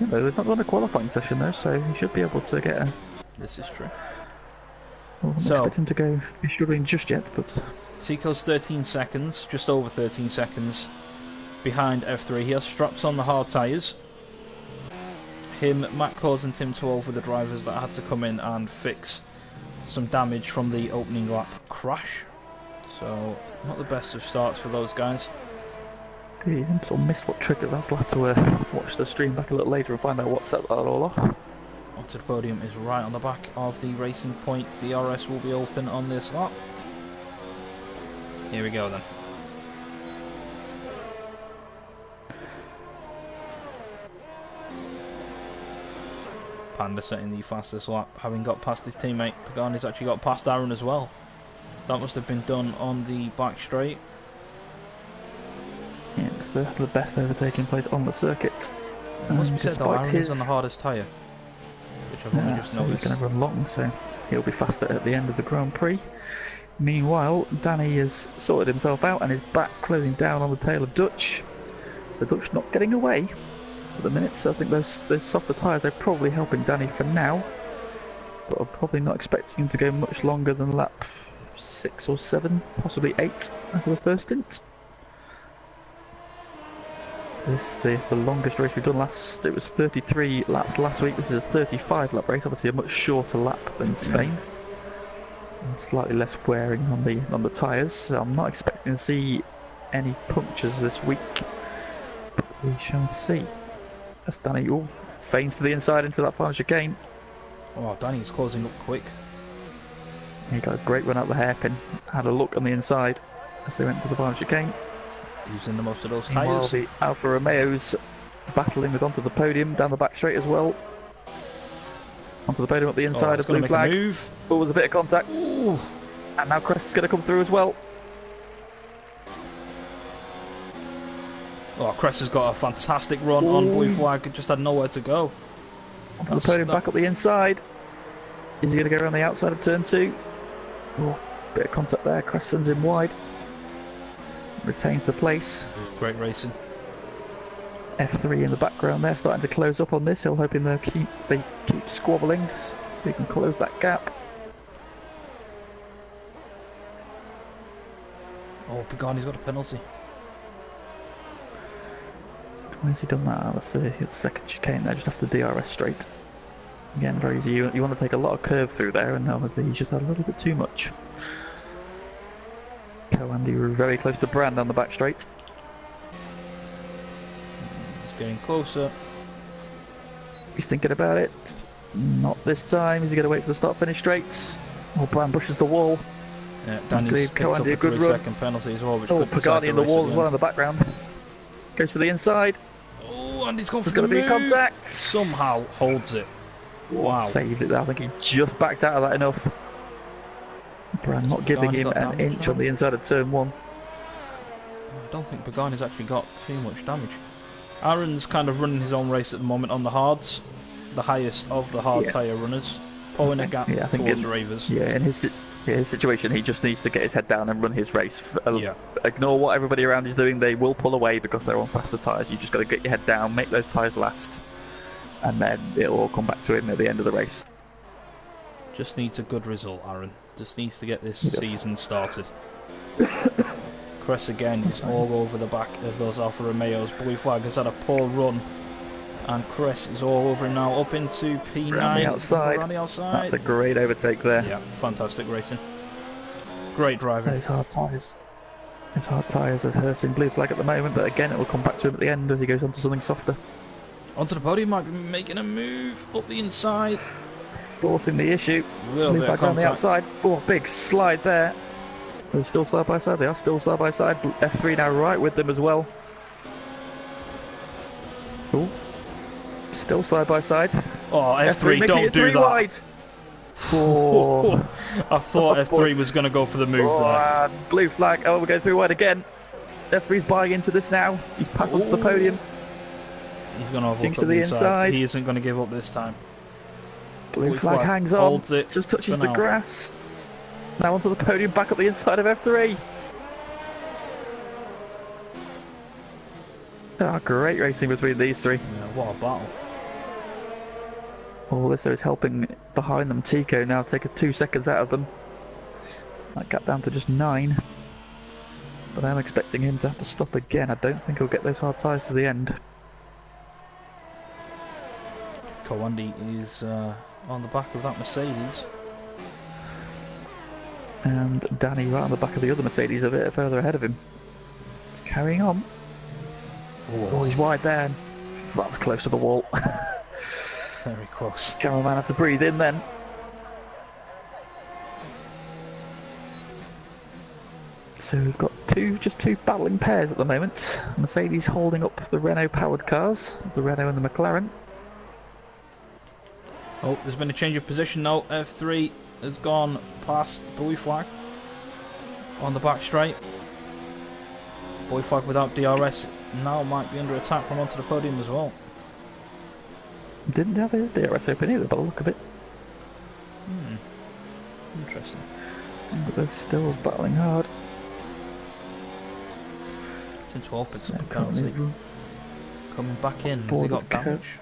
They've not done a qualifying session though, so he should be able to get a... This is true. Well, I don't expect him to be struggling just yet, but... Tico's 13 seconds, just over 13 seconds behind F3. He has straps on the hard tyres. Him, Matt Cause and Tim 12 were the drivers that had to come in and fix some damage from the opening lap crash. So, not the best of starts for those guys. He sort of missed what triggers. I'll have to watch the stream back a little later and find out what set that all off. Onto the podium is right on the back of the Racing Point. DRS will be open on this lap. Here we go then. Panda setting the fastest lap, having got past his teammate. Pagani's actually got past Aaron as well. That must have been done on the back straight. Yeah, it's the best overtaking place on the circuit. It must be said though, Aaron is on the hardest tyre, which I've only just so noticed. he's going to run long, so he'll be faster at the end of the Grand Prix. Meanwhile, Danny has sorted himself out and is back closing down on the tail of Dutch. So Dutch not getting away for the minute, so I think those softer tyres are probably helping Danny for now. But I'm probably not expecting him to go much longer than lap 6 or 7, possibly 8 after the first stint. This is the longest race we've done last. It was 33 laps last week. This is a 35 lap race, obviously a much shorter lap than Spain. And slightly less wearing on the tyres. So I'm not expecting to see any punctures this week. But we shall see. As Danny feigns to the inside into that final chicane. Oh, Danny's closing up quick. He got a great run out the hairpin. Had a look on the inside as they went to the final chicane. Using the most of those Meanwhile, tyres. the Alfa Romeos battling with onto the podium, down the back straight as well. Onto the podium at the inside of blue flag. Move. Oh, there's a bit of contact. Ooh. And now Crest is going to come through as well. Oh, Cress has got a fantastic run on blue flag. Just had nowhere to go. Onto the podium, back up the inside. Is he going to go around the outside of turn 2? Oh, bit of contact there. Crest sends him wide. Retains the place. Great racing. F3 in the background there, starting to close up on this. He'll hoping they keep squabbling so they can close that gap. Oh, Pagani's got a penalty. Where's he done that? That's the second chicane there, just after DRS straight. Again, very easy. You want to take a lot of curve through there, and obviously he's just had a little bit too much. Andy were very close to Brand on the back straight. He's getting closer. He's thinking about it. Not this time. Is he going to wait for the start-finish straight? Oh, Brand pushes the wall. Yeah, Danny's picked up a 3-second penalty as well, which could decide Pagani in the wall race as well in the background. Goes for the inside. Oh, and he's gone for There's the going to be contact. Somehow holds it. Wow. Saved it there. I think he just backed out of that enough. Brand not giving him an inch on the inside of turn 1. I don't think Pagani's actually got too much damage. Aaron's kind of running his own race at the moment on the hards, the highest of the hard tyre runners, pulling a gap towards Ravers. Yeah, in his situation, he just needs to get his head down and run his race. Yeah. Ignore what everybody around is doing. They will pull away because they're on faster tyres. You just got to get your head down, make those tyres last, and then it'll all come back to him at the end of the race. Just needs a good result, Aaron. Just needs to get this season started. Cress again is all over the back of those Alfa Romeos. Blue Flag has had a poor run, and Cress is all over him now, up into P9. Around the outside. That's a great overtake there. Yeah, fantastic racing. Great driving. Those hard tyres are hurting Blue Flag at the moment, but again it will come back to him at the end as he goes on to something softer. Onto the podium, might be making a move up the inside. Forcing the issue. Blue Flag on the outside. Oh, big slide there. They're still side by side. They are still side by side. F3 now right with them as well. Oh, still side by side. Oh, F3 don't do that. Wide. Oh. I thought F3 was going to go for the move there. And Blue Flag. Oh, we're going through wide again. F3's buying into this now. He's passed us to the podium. He's going to have a look at the inside. He isn't going to give up this time. Blue Flag hangs on. Holds it. Just touches the grass. Now onto the podium, back up the inside of F3. Ah, great racing between these three. Yeah, what a battle. All this is helping behind them. Tico now taking 2 seconds out of them. That gap down to just 9. But I'm expecting him to have to stop again. I don't think he'll get those hard tyres to the end. Kawandi is on the back of that Mercedes. And Danny right on the back of the other Mercedes a bit further ahead of him. He's carrying on. Oh, he's wide there. That was close to the wall. Very close. Cameraman had to breathe in then. So we've got just two battling pairs at the moment. Mercedes holding up the Renault powered cars, the Renault and the McLaren. Oh, there's been a change of position now. F3 has gone past Blue Flag on the back straight. Blue Flag without DRS now might be under attack from onto the podium as well. Didn't have his DRS open either by the look of it. Interesting. But they're still battling hard. Team 12 picks up a penalty. Coming back in, has he got damage?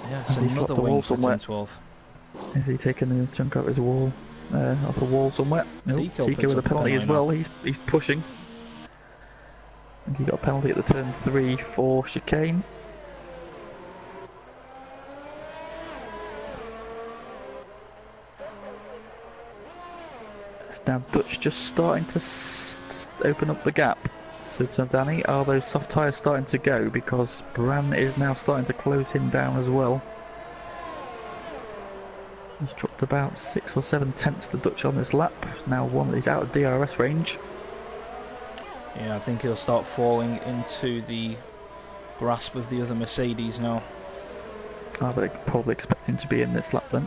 Yeah, it's another wing for Team 12. Is he taking a chunk out of his wall? Off the wall somewhere? Tico with a penalty as well. He's pushing. I think he got a penalty at the turn 3 for chicane. It's now Dutch just starting to open up the gap. So Danny, are those soft tyres starting to go? Because Bran is now starting to close him down as well. He's dropped about 6 or 7 tenths to Dutch on this lap. Now he's out of DRS range. Yeah, I think he'll start falling into the grasp of the other Mercedes now. I would probably expect him to be in this lap then.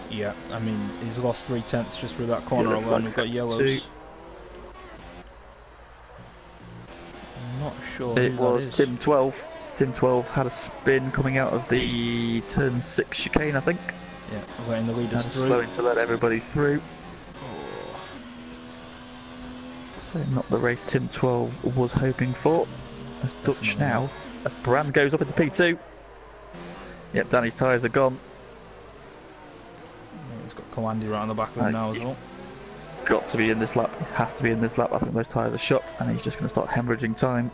Yeah, I mean, he's lost 3 tenths just through that corner alone. We've got yellows. I'm not sure it was Tim 12. Tim 12 had a spin coming out of the turn 6 chicane, I think. Yeah, letting the leaders through. Slowing to let everybody through. So not the race Tim 12 was hoping for. As Dutch now, as Brand goes up into P2. Yep, Danny's tyres are gone. Yeah, he's got Kawandi right on the back of him now as well. Got to be in this lap. He has to be in this lap. I think those tyres are shot, and he's just going to start hemorrhaging time.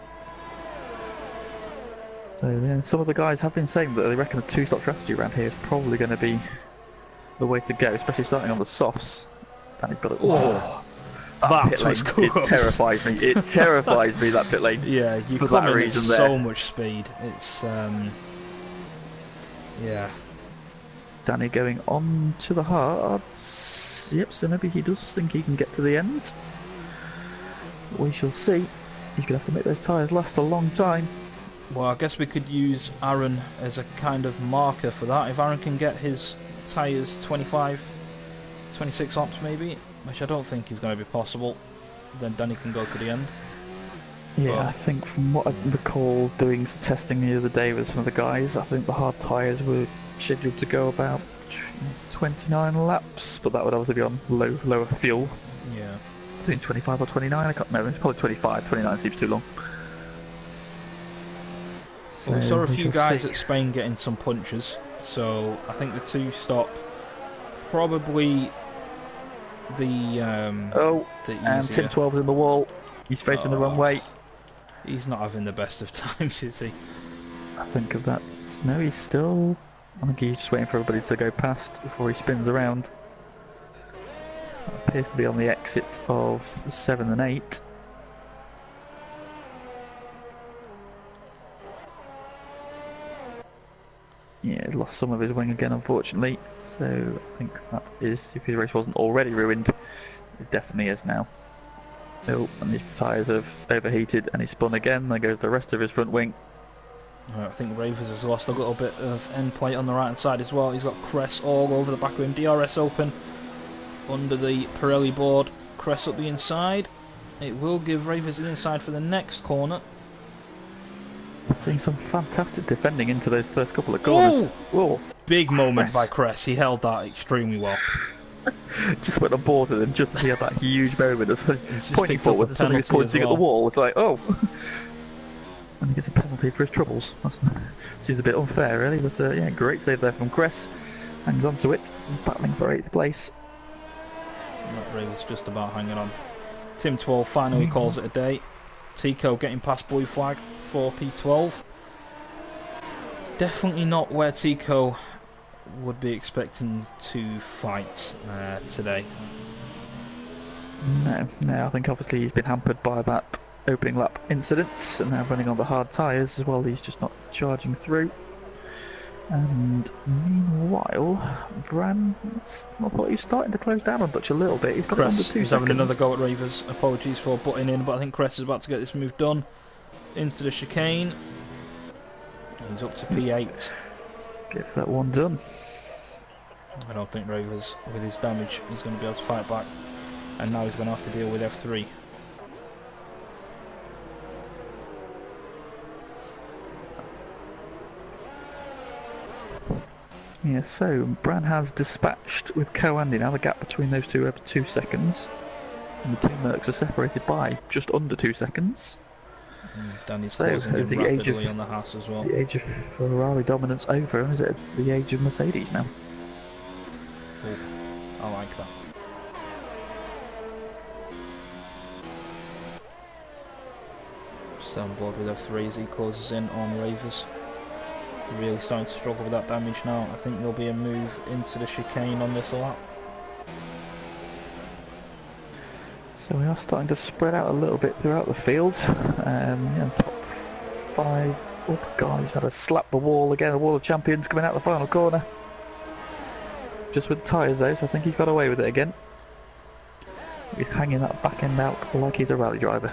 So yeah, some of the guys have been saying that they reckon a 2-stop strategy around here is probably going to be the way to go, especially starting on the softs. Danny's got it. Oh, that was close. It terrifies me. It terrifies me, that pit lane. Yeah, you come in at so much speed. It's yeah. Danny going on to the hards. Yep, so maybe he does think he can get to the end. We shall see. He's going to have to make those tyres last a long time. Well, I guess we could use Aaron as a kind of marker for that. If Aaron can get his tyres 25, 26 ops maybe, which I don't think is going to be possible, then Danny can go to the end. Yeah, but I think from what I recall doing some testing the other day with some of the guys, I think the hard tyres were scheduled to go about 29 laps, but that would obviously be on lower fuel. Yeah. Doing 25 or 29, I can't remember. It's probably 25. 29 seems too long. So Well, we saw a few shall guys see. at Spain getting some punches, so I think the two-stop probably Oh, the and Tim easier. 12's in the wall. He's facing the wrong way. He's not having the best of times, is he? I think of that. No, he's still... I think he's just waiting for everybody to go past before he spins around. Appears to be on the exit of 7 and 8. Yeah, he's lost some of his wing again, unfortunately. So I think that is, if his race wasn't already ruined, it definitely is now. Oh, and his tyres have overheated and he spun again. There goes the rest of his front wing. I think Ravers has lost a little bit of end plate on the right hand side as well. He's got Cress all over the back of him. DRS open under the Pirelli board. Cress up the inside. It will give Ravers the inside for the next corner. Seeing some fantastic defending into those first couple of corners. Whoa! Big moment by Cress. He held that extremely well. Just went on board with him just as he had that huge moment of pointing picked up forwards a and suddenly he's penalty as pointing at well. the wall. It's like, oh! And he gets a penalty for his troubles. Seems a bit unfair, really, but yeah, great save there from Cress. Hangs on to it. He's battling for 8th place. Ravers just about hanging on. Tim 12 finally calls it a day. Tico getting past Blue Flag for P12. Definitely not where Tico would be expecting to fight today. No, I think obviously he's been hampered by that opening lap incident and now running on the hard tyres as well. He's just not charging through. And meanwhile, Bran, I thought he was starting to close down on Dutch a little bit. He's got Cress under 2 seconds. is having another go at Ravers. Apologies for butting in, but I think Cress is about to get this move done. Into the chicane. He's up to P8. Get that one done. I don't think Ravers, with his damage, is going to be able to fight back. And now he's going to have to deal with F3. Yeah, so Bran has dispatched with Co-Andy now. The gap between those two over 2 seconds. And the two Mercs are separated by just under 2 seconds. Danny's So, closing in the age rapidly of- on the Haas as well. The age of Ferrari dominance over, and is it the age of Mercedes now? Cool. I like that. Still on board with F3 as he closes in on Ravers. Really starting to struggle with that damage now. I think there'll be a move into the chicane on this lap. So we are starting to spread out a little bit throughout the field. Yeah, top 5. Oh god, he's had to slap the wall again. The wall of champions coming out the final corner. Just with the tyres though, so I think he's got away with it again. He's hanging that back end out like he's a rally driver.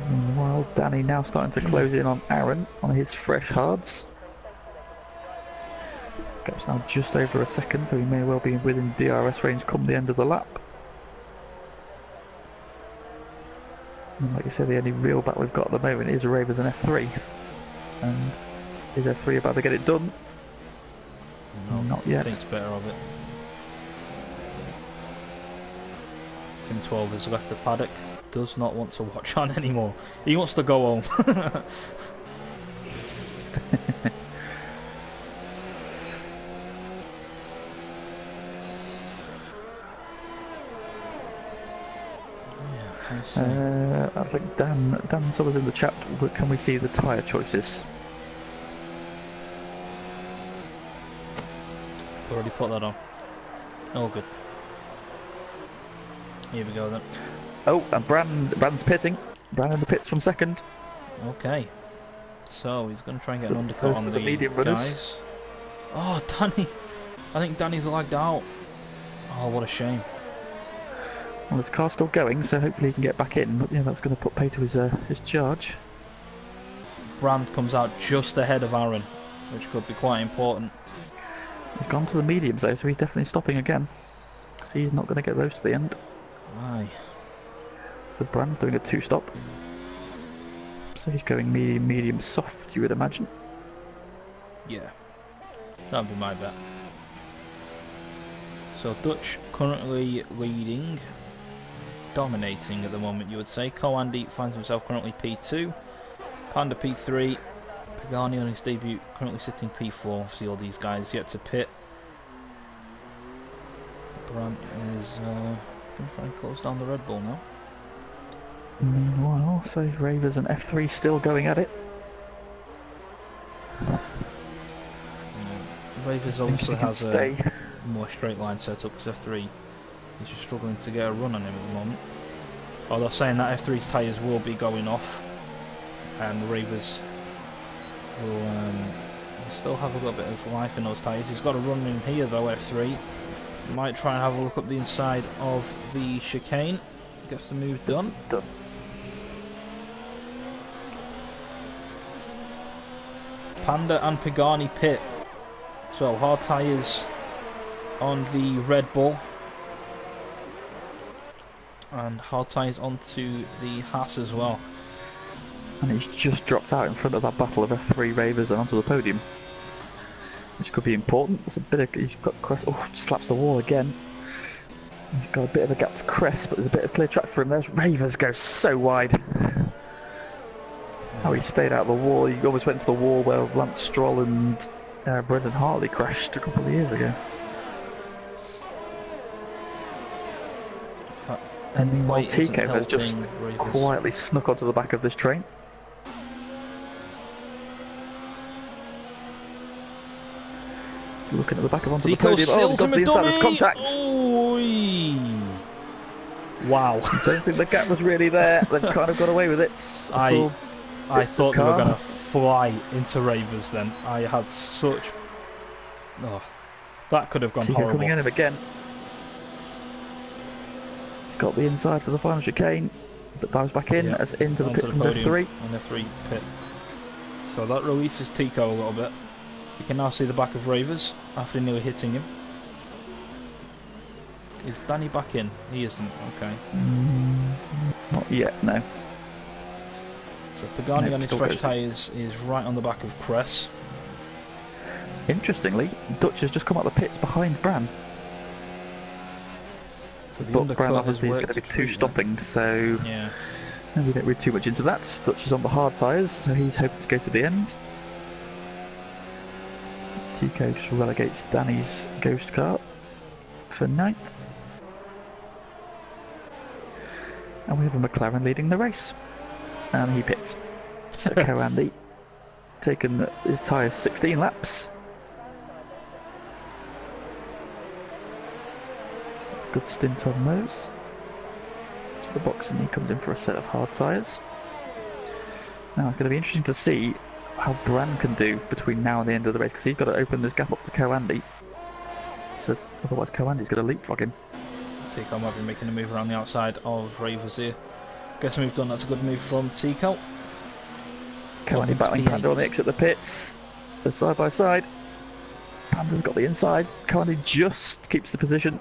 Meanwhile, Danny now starting to close in on Aaron on his fresh hards. Gap's now just over a second, so he may well be within DRS range come the end of the lap. And like you said, the only real battle we've got at the moment is Ravers and F3. And is F3 about to get it done? No, not yet. Thinks better of it. Tim 12 has left the paddock. Does not want to watch on anymore. He wants to go home. I think Dan saw us in the chat. Can we see the tyre choices? Already put that on. Oh, good. Here we go then. Oh, and Bran's pitting. Bran in the pits from second. Okay. So he's going to try and get an undercut on the medium guys. runners. Oh, Danny. I think Danny's lagged out. Oh, what a shame. Well, his car's still going, so hopefully he can get back in. But yeah, that's going to put pay to his charge. Brand comes out just ahead of Aaron, which could be quite important. He's gone to the mediums though, so he's definitely stopping again. So he's not going to get those to the end. Aye. So Brand's doing a 2-stop. So he's going medium, soft, you would imagine. Yeah. That'd be my bet. So Dutch currently leading, dominating at the moment, you would say. Andy finds himself currently P2, Panda P3, Pagani on his debut currently sitting P4. Obviously all these guys yet to pit. Brant is going to try and close down the Red Bull now. Meanwhile, so Ravers and F3 still going at it. Ravers obviously has a more straight line setup because F3 is just struggling to get a run on him at the moment. Although saying that, F3's tyres will be going off and the Ravers will still have a little bit of life in those tyres. He's got a run in here though, F3. Might try and have a look up the inside of the chicane. Gets the move done. Panda and Pagani pit. So hard tyres on the Red Bull. And hard tyres onto the Haas as well. And he's just dropped out in front of that battle of F3 Ravers and onto the podium. Which could be important. There's a bit of, he's got Crest, oh, slaps the wall again. He's got a bit of a gap to Crest, but there's a bit of clear track for him. There's Ravers goes so wide. How he stayed out of the wall. He almost went to the wall where Lance Stroll and Brendan Hartley crashed a couple of years ago. And meanwhile, Tico has just quietly snuck onto the back of this train. Looking at the back of onto Tico the podium. Oh, got the inside of contact. Wow. I don't think the gap was really there. They've kind of got away with it. I thought they were going to fly into Ravers then. I had such... Oh, that could have gone Tico horrible. Coming at him again. He's got the inside for the final chicane, but dives back in as into the pit from F3. And F3 pit. So that releases Tico a little bit. You can now see the back of Ravers after nearly hitting him. Is Danny back in? He isn't, okay. Not yet, no. So Pagani on his fresh tyres is right on the back of Cress. Interestingly, Dutch has just come out the pits behind Bran. So the but Bran obviously is going to be two stopping, so yeah. We don't read too much into that. Dutch is on the hard tyres, so he's hoping to go to the end. Tico just relegates Danny's ghost car for 9th. And we have a McLaren leading the race. And he pits. So Andy taken his tyres 16 laps. So that's a good stint on those. To the box and he comes in for a set of hard tyres. Now it's going to be interesting to see how Bran can do between now and the end of the race, because he's got to open this gap up to Andy. So otherwise Andy's going to leapfrog him. Tico might be making a move around the outside of Ravers here. Gets a move done, that's a good move from Tico. Andy battling Panda on the exit of the pits. They're side by side. Panda's got the inside. Andy just keeps the position.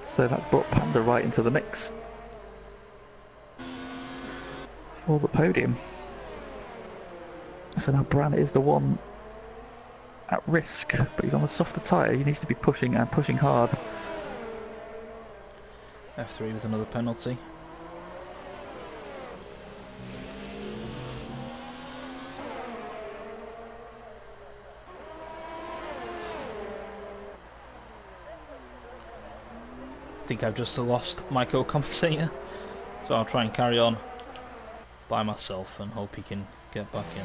So that's brought Panda right into the mix for the podium. So now Bran is the one at risk, but he's on the softer tyre. He needs to be pushing and pushing hard. F3 with another penalty. I think I've just lost my co-commentator, so I'll try and carry on by myself and hope he can get back in.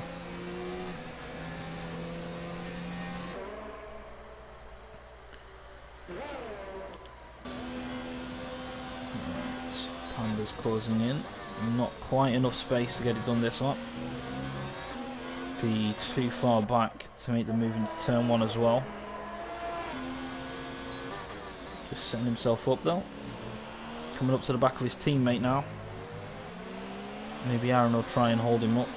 Right, Panda's closing in. Not quite enough space to get it done this lap. Be too far back to make the move into turn 1 as well. Just setting himself up though. Coming up to the back of his teammate now. Maybe Aaron will try and hold him up.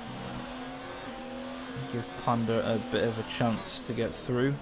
Give Panda a bit of a chance to get through.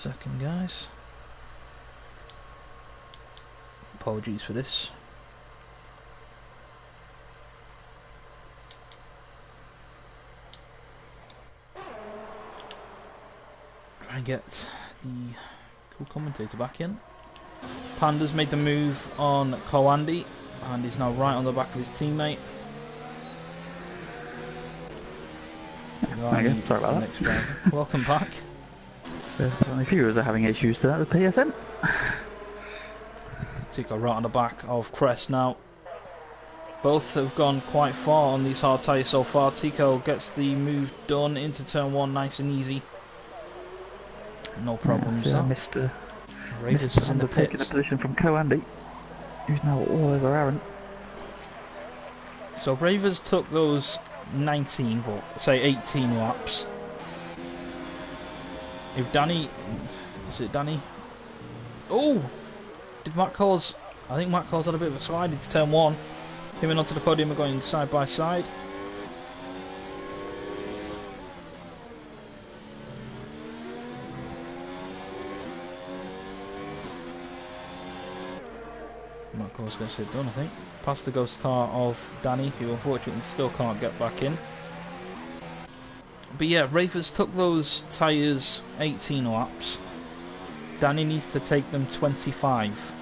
second, guys. Apologies for this. Try and get the cool commentator back in. Panda's made the move on Koandi, and he's now right on the back of his teammate. Sorry about next driver. Welcome back. So, the viewers are having issues tonight with PSN. Tico right on the back of Crest now. Both have gone quite far on these hard tyres so far. Tico gets the move done into turn 1 nice and easy. No problems. I missed Ravers is in the taking a pits. position from Koandi, who's now all over Aaron. So Ravers took those 19, well, say 18 laps. If Danny... Is it Danny? Oh! Did Matt Coles... I think Matt Coles had a bit of a slide into turn 1. Him and onto the podium are going side by side. Matt Coles gets it done, I think. Past the ghost car of Danny, who unfortunately still can't get back in. But yeah, Ravers took those tyres 18 laps. Danny needs to take them 25.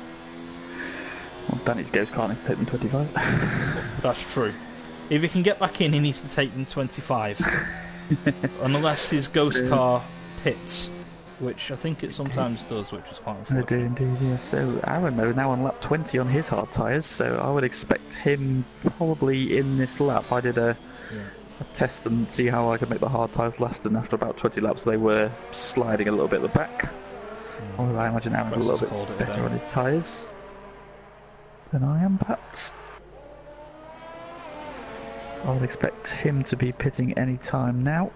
Well, Danny's ghost car needs to take them 25. That's true. If he can get back in, he needs to take them 25. Unless his ghost car pits, which I think it sometimes does, which is quite unfortunate. They do indeed, yeah. So Aaron, though, now on lap 20 on his hard tyres, so I would expect him probably in this lap. I did a test and see how I could make the hard tyres last, and after about 20 laps they were sliding a little bit at the back. Although I imagine Aaron's a little bit better on his tyres than I am, perhaps. I would expect him to be pitting any time now.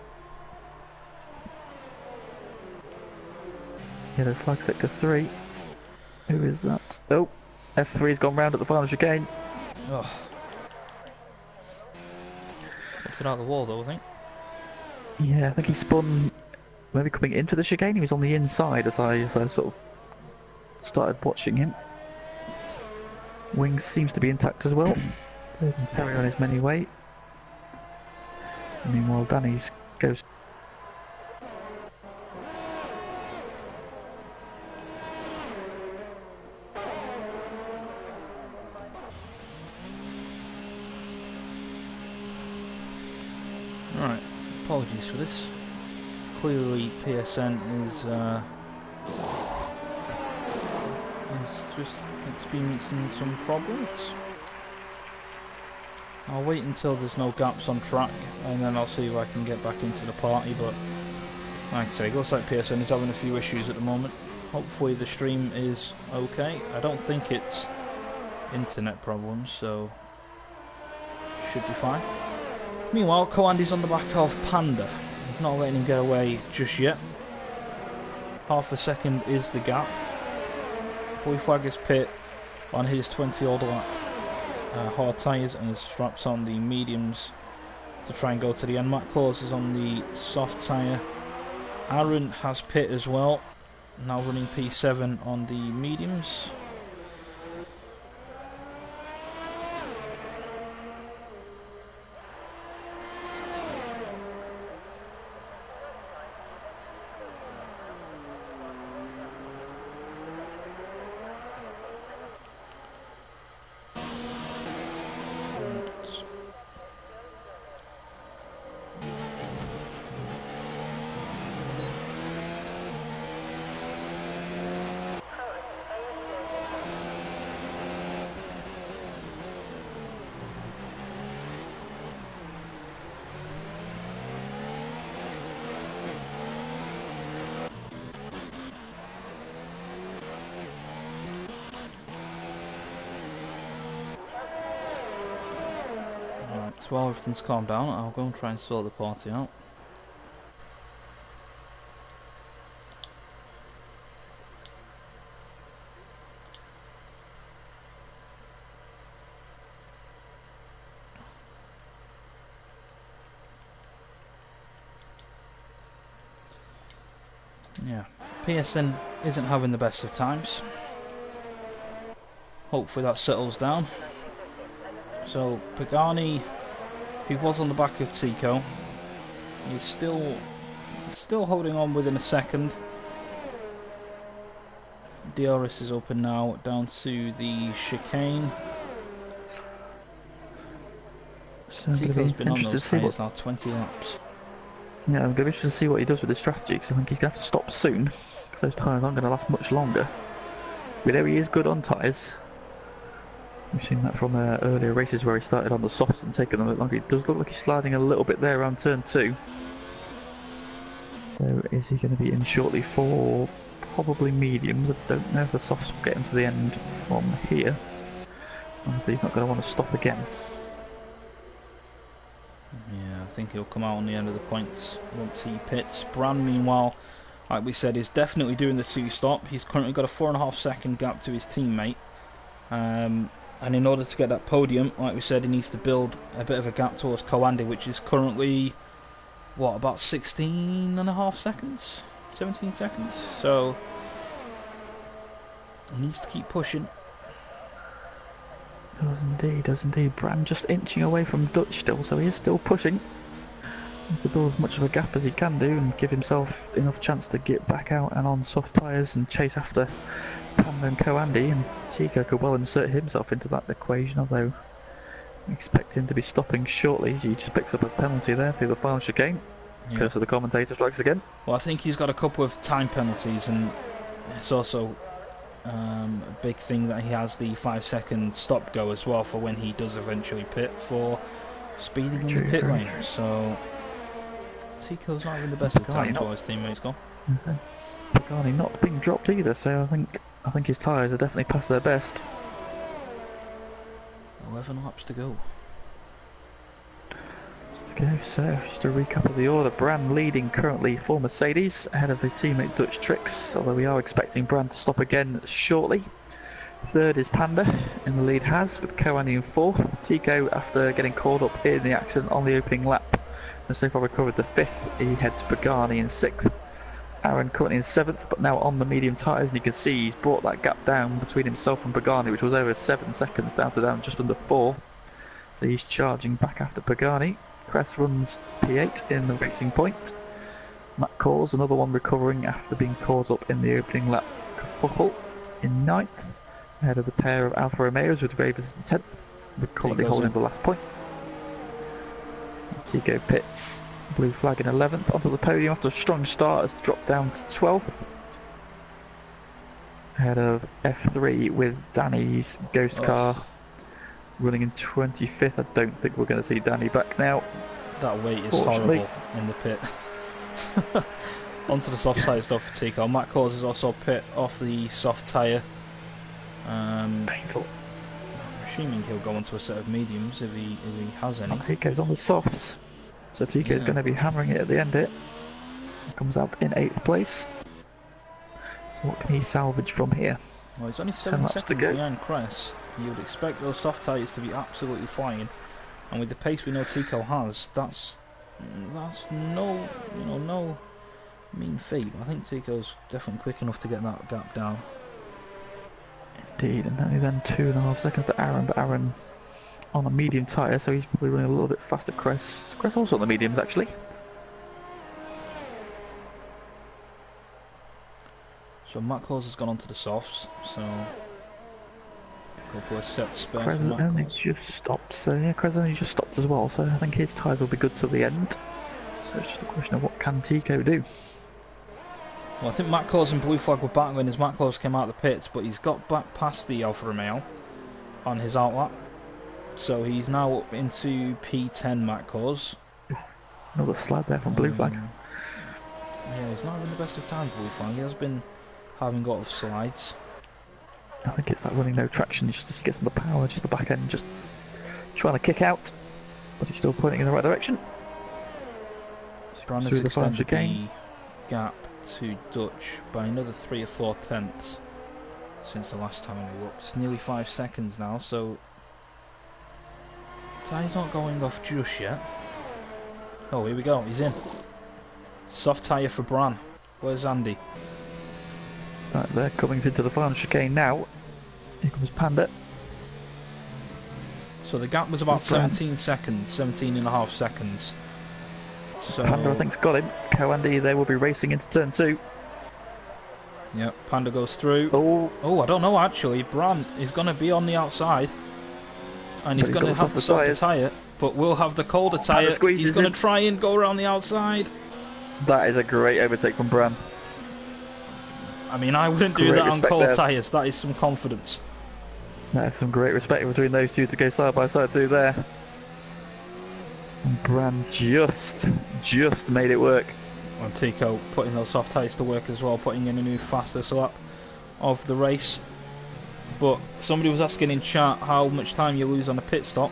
Yellow flag sector 3. Who is that? Oh, F3's gone round at the final chicane. Oh. Kept it out of the wall though, I think. Yeah, I think he spun maybe coming into the chicane. He was on the inside as I sort of started watching him. Wings seems to be intact as well. So he can carry on his merry way. Meanwhile, Danny's goes. Alright, apologies for this. Clearly PSN is just experiencing some problems. I'll wait until there's no gaps on track and then I'll see if I can get back into the party, but like I say, it looks like PSN is having a few issues at the moment. Hopefully the stream is okay. I don't think it's internet problems, so should be fine. Meanwhile, Koandi's on the back of Panda. He's not letting him get away just yet. Half a second is the gap. Boy flag is pit on his 20-old lap. Hard tyres and his straps on the mediums to try and go to the end. Matt Coles is on the soft tyre. Aaron has pit as well, now running P7 on the mediums. So while everything's calmed down, I'll go and try and sort the party out. Yeah, PSN isn't having the best of times. Hopefully that settles down. So Pagani, who was on the back of Tico, he's still holding on within a second. Dioris is open now, down to the chicane. So Tico's been on those tyres now 20 laps. Yeah, I'm going to be interested to see what he does with his strategy, because I think he's going to have to stop soon, because those tyres aren't going to last much longer. But there he is, good on tyres. We've seen that from earlier races where he started on the softs and taken them a bit longer. It does look like he's sliding a little bit there around turn 2. So is he going to be in shortly for probably mediums? I don't know if the softs will get him to the end from here. Honestly, he's not going to want to stop again. Yeah, I think he'll come out on the end of the points once he pits. Bran, meanwhile, like we said, is definitely doing the 2-stop. He's currently got a 4.5 second gap to his teammate. And in order to get that podium, like we said, he needs to build a bit of a gap towards Coandi, which is currently, what, about 16.5 seconds? 17 seconds? So, he needs to keep pushing. Does indeed. Bran just inching away from Dutch still, so he is still pushing. Needs to build as much of a gap as he can do and give himself enough chance to get back out and on soft tyres and chase after Panda and Coandi, and Tico could well insert himself into that equation, although I expect him to be stopping shortly. He just picks up a penalty there through the final chicane. Yeah. Curse of the commentator strikes again. Well, I think he's got a couple of time penalties, and it's also a big thing that he has the 5-second stop go as well for when he does eventually pit for speeding in the pit lane. So Tico's not having the best of times while his teammate's gone. Pagani not being dropped either, so I think his tyres are definitely past their best. 11 laps to go. So just a recap of the order. Bran leading currently for Mercedes, ahead of his teammate Dutch Tricks, although we are expecting Bran to stop again shortly. Third is Panda, in the lead has, with Coandi in fourth. Tico, after getting caught up in the accident on the opening lap, and so far recovered the fifth. He heads Pagani in sixth. Aaron currently in seventh, but now on the medium tyres, and you can see he's brought that gap down between himself and Pagani, which was over 7 seconds, down just under 4. So he's charging back after Pagani. Cress runs P8 in the Racing Point. Matt Kors, another one recovering after being caught up in the opening lap. Kerfuffle in 9th, ahead of the pair of Alfa Romeos with Ravers in 10th, with currently holding the last point. Tico pits, blue flag in 11th, onto the podium after a strong start, has dropped down to 12th. Ahead of F3 with Danny's ghost car running in 25th. I don't think we're going to see Danny back now. That weight is horrible in the pit. Onto the soft tyre stuff for Tico. Matt Kors is also pit off the soft tyre. Painful. I'm assuming he'll go onto a set of mediums if he has any. Tico's on the softs, so Tico's going to be hammering it at the end here. He comes out in 8th place. So what can he salvage from here? Well, he's only 7 seconds behind Cress. You would expect those soft tyres to be absolutely flying, and with the pace we know Tico has, that's no mean feat. I think Tico's definitely quick enough to get that gap down. Indeed, and only then 2.5 seconds to Aaron, but Aaron on a medium tyre, so he's probably running a little bit faster. Cress also on the mediums actually. So Matt Kors has gone onto the softs, so a couple of sets spare Cress for Matt only Kors. just stopped, so yeah, Cress only just stopped as well, so I think his tyres will be good till the end. So it's just a question of what can Tico do. Well, I think Matt Kors and Blue Flag were battling as Matt Kors came out of the pits, but he's got back past the Alfa Romeo on his outlap. So he's now up into P10, Matt Kors. Another slide there from Blue Flag. Yeah, he's not having the best of times, Blue Flag. He has been having a lot of slides. I think it's that running no traction, just to get some of the power, just the back end, just trying to kick out, but he's still pointing in the right direction. Brandon's extended the gap to Dutch by another 3 or 4 tenths since the last time we looked. It's nearly 5 seconds now, so tyre's not going off just yet. Oh, here we go, he's in. Soft tyre for Bran. Where's Andy? Right, they're coming into the final chicane now. Here comes Panda. So the gap was about Bran. 17 seconds, 17 and a half seconds. So Panda, I think's got him. Coandy, they will be racing into turn 2. yeah, Panda goes through. Oh, Oh, I don't know actually. Bran is going to be on the outside, and he's going to have the softer tyre, but we'll have the colder tyre. He's going to try and go around the outside. That is a great overtake from Bran. I mean, I wouldn't do that on cold tyres. That is some confidence. There's some great respect between those two to go side by side through there. And Bran just made it work. And Tico putting those soft tyres to work as well, putting in a new fastest lap of the race. But somebody was asking in chat how much time you lose on a pit stop.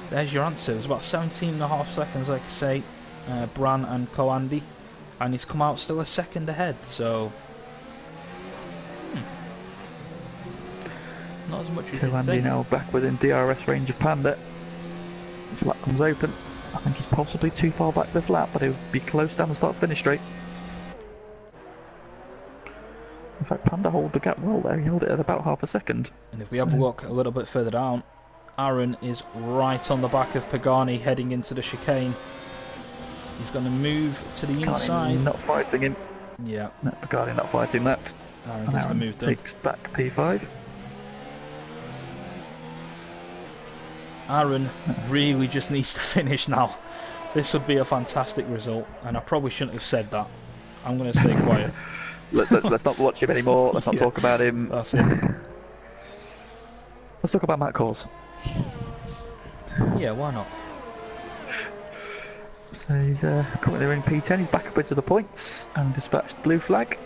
There's your answer. It was about 17 and a half seconds, like I say, Bran and Coandy, and he's come out still a second ahead, so not as much as you'd Coandy think. now back within DRS range of Panda. This lap comes open. I think he's possibly too far back this lap, but he'll be close down the start-finish straight. In fact, Panda held the gap well there. He held it at about half a second. And if we have a look a little bit further down, Aaron is right on the back of Pagani heading into the chicane. He's going to move to the inside. Not fighting him. Yeah. No, Pagani not fighting that. Aaron gets the move done. Takes back P5. Aaron really just needs to finish now. This would be a fantastic result, and I probably shouldn't have said that. I'm going to stay quiet. Let's not watch him anymore. Let's not talk about him. That's it. Let's talk about Matt Cause. Yeah, why not? So he's currently in P10. He's back up into the points and dispatched blue flag.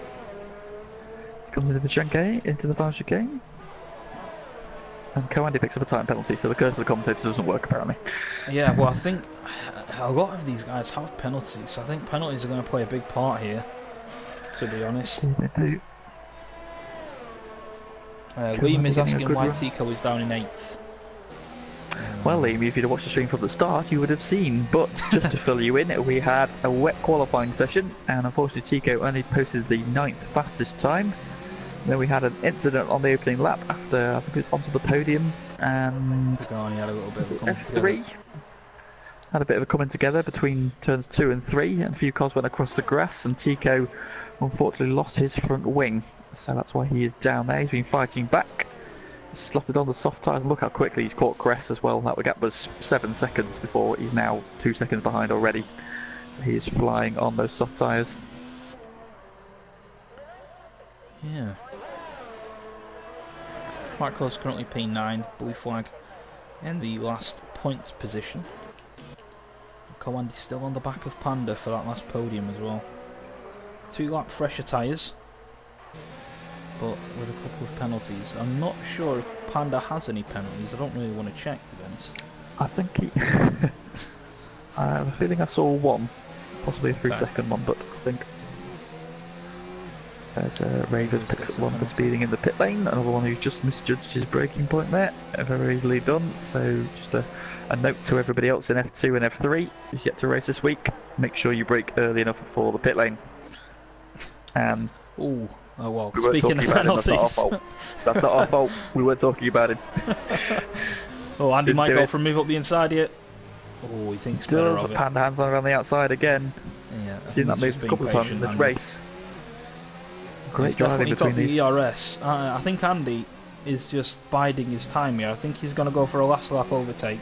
He comes into the chicane, into the final chicane. And Coandy picks up a time penalty, so the curse of the commentator doesn't work apparently. Yeah, well, I think a lot of these guys have penalties. I think penalties are going to play a big part here, to be honest. They do. Liam is asking why Tico is down in 8th. Well, Liam, if you'd have watched the stream from the start, you would have seen. But just to fill you in, we had a wet qualifying session, and unfortunately Tico only posted the 9th fastest time. Then we had an incident on the opening lap after I think it was onto the podium, and Pagani had a little bit of a coming F3 had a bit of a coming together between turns 2 and 3, and a few cars went across the grass, and Tico unfortunately lost his front wing, so that's why he is down there. He's been fighting back, slotted on the soft tyres, and look how quickly he's caught Cress as well. That gap was 7 seconds before. He's now 2 seconds behind already, so he is flying on those soft tyres. Yeah. Marco's currently P9, blue flag in the last point position. Coandy's still on the back of Panda for that last podium as well. 2 lap fresher tyres, but with a couple of penalties. I'm not sure if Panda has any penalties. I don't really want to check, to be honest. I think he... I have a feeling I saw one, possibly a 3-second one, but I think... There's Ravens picks up one for speeding in the pit lane, another one who's just misjudged his braking point there, very easily done. So just a note to everybody else in F2 and F3, if you get to race this week, make sure you brake early enough for the pit lane. Ooh, oh well, we speaking of penalties... That's not our fault, we weren't talking about it. Oh, Andy might go for a move up the inside here. Oh, he thinks better of it. Panda hands on around the outside again. Yeah, seen that move a couple of times in this race. Great driving between these. He's definitely got the ERS. I think Andy is just biding his time here. I think he's going to go for a last lap overtake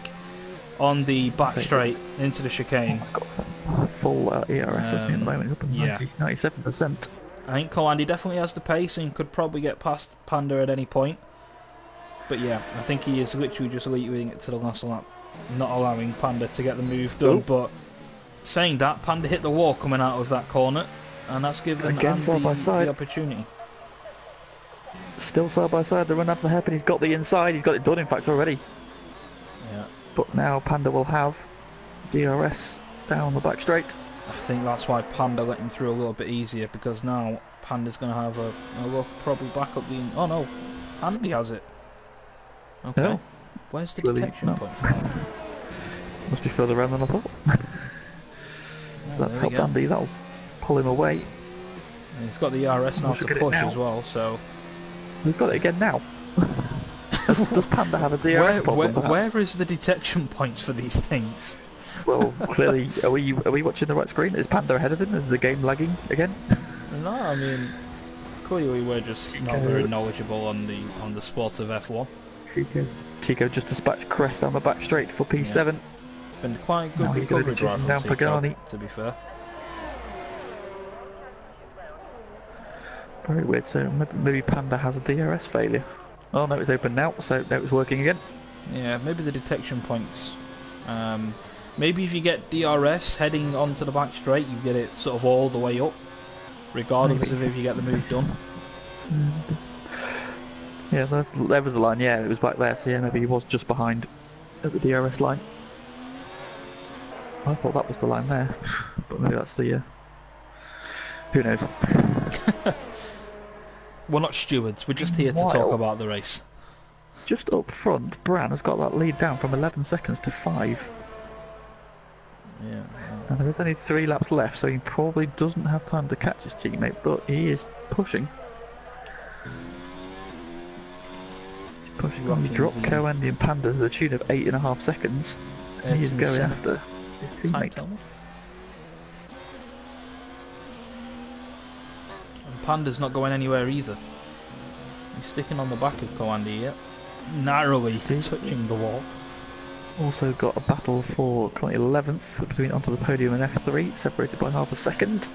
on the back straight into the chicane. Full ERS at the moment, up at 97%. I think Coandy definitely has the pace and could probably get past Panda at any point. But yeah, I think he is literally just leaving it to the last lap, not allowing Panda to get the move done. But saying that, Panda hit the wall coming out of that corner, and that's given Andy the opportunity. Still side by side, the run up the hairpin, he's got the inside, he's got it done in fact already. Yeah. But now Panda will have DRS down the back straight. I think that's why Panda let him through a little bit easier, because now Panda's going to have a look probably back up the... Oh no, Andy has it. Okay. No. Where's the detection point for that? Must be further around than I thought. So that's helped Andy, that'll pull him away. And he's got the ERS now to push as well, so... We've got it again now. Does Panda have a DRS problem, where is the detection points for these things? Well, clearly, are we watching the right screen? Is Panda ahead of him? Is the game lagging again? No, I mean, clearly we're just not very knowledgeable on the sport of F1. Chico just dispatched Crest down the back straight for P7. Yeah. It's been quite good recovery drive from Chico, to be fair. Very weird, so maybe Panda has a DRS failure. Oh no, it's open now, so now it's working again. Yeah, maybe the detection points. Maybe if you get DRS heading onto the back straight, you get it sort of all the way up, regardless of if you get the move done. Yeah, there was the line, yeah, it was back there, so yeah, maybe he was just behind at the DRS line. I thought that was the line there, but maybe that's the... who knows? We're not stewards, we're just here to talk about the race. Just up front, Bran has got that lead down from 11 seconds to 5. Yeah. And there is only 3 laps left, so he probably doesn't have time to catch his teammate, but he is pushing. He's pushing on. He dropped Coandy and Panda to the tune of 8.5 seconds. And he is going after his teammate. And Panda's not going anywhere either. He's sticking on the back of Coandy yet. Narrowly touching the wall. Also got a battle for currently 11th between onto the podium and F3, separated by half a second.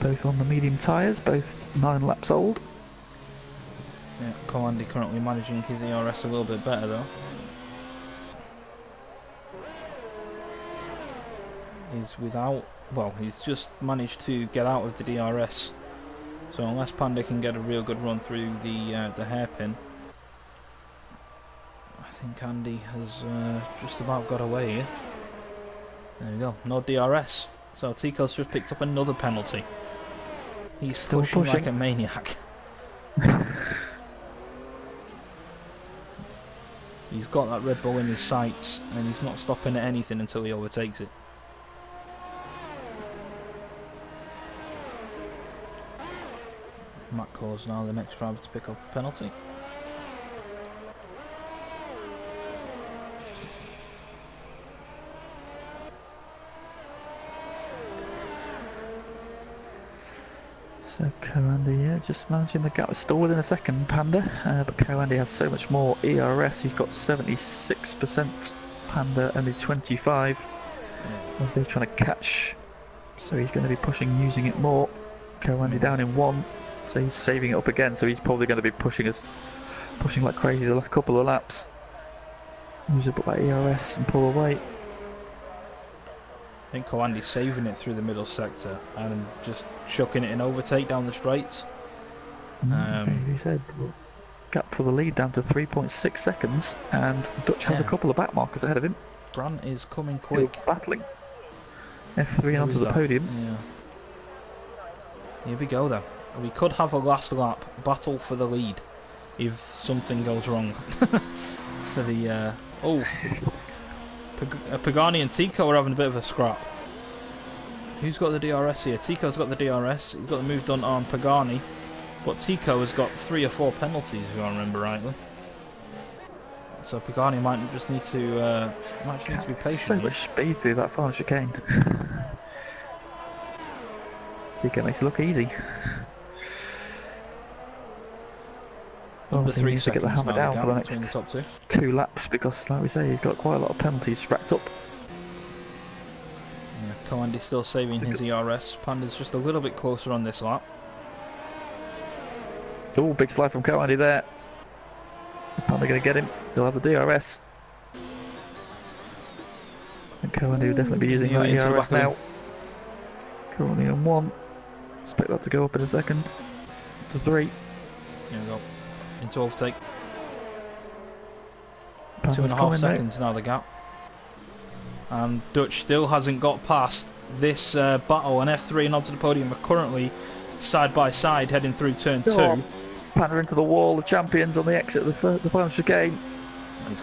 Both on the medium tyres, both 9 laps old. Yeah, Coandy currently managing his ERS a little bit better though. He's without, well, he's just managed to get out of the DRS. So unless Panda can get a real good run through the hairpin, I think Andy has just about got away here. There you go, no DRS. So Tico's just picked up another penalty. He's still pushing like a maniac. He's got that Red Bull in his sights and he's not stopping at anything until he overtakes it. Matt Core's now the next driver to pick up a penalty. So Coandy, yeah, just managing the gap. Still within a second, Panda, but Coandy has so much more ERS. He's got 76%. Panda only 25. Yeah. As they're trying to catch, so he's going to be pushing, using it more. Coandy down in 1. So he's saving it up again, so he's probably going to be pushing like crazy the last couple of laps. Use up that ERS and pull away. I think Coandy's saving it through the middle sector and just chucking it in overtake down the straights. As you said, gap for the lead down to 3.6 seconds, and Dutch has a couple of back markers ahead of him. Brant is coming quick. Battling. F3 and onto the podium. Yeah. Here we go though. We could have a last lap battle for the lead if something goes wrong. For the Pagani and Tico are having a bit of a scrap. Who's got the DRS here? Tico's got the DRS. He's got the move done on Pagani, but Tico has got 3 or 4 penalties if I remember rightly. So Pagani might just need to be patient. So much speed through that final chicane. Tico makes it look easy. Under 3 seconds to get the hammer down for the next the top 2. 2 laps, because like we say, he's got quite a lot of penalties racked up. Yeah, Coandy's still saving his ERS. Panda's just a little bit closer on this lap. Oh, big slide from Coandy there. Is Panda going to get him? He'll have the DRS. And Coandy will definitely be using that ERS now. Currently on 1. Expect that to go up in a second. To 3. Here we go. Into overtake. 2.5 seconds now the gap. And Dutch still hasn't got past this battle, and F3 and onto the podium are currently side by side heading through turn 2. Panda into the wall of champions on the exit of the final chicane.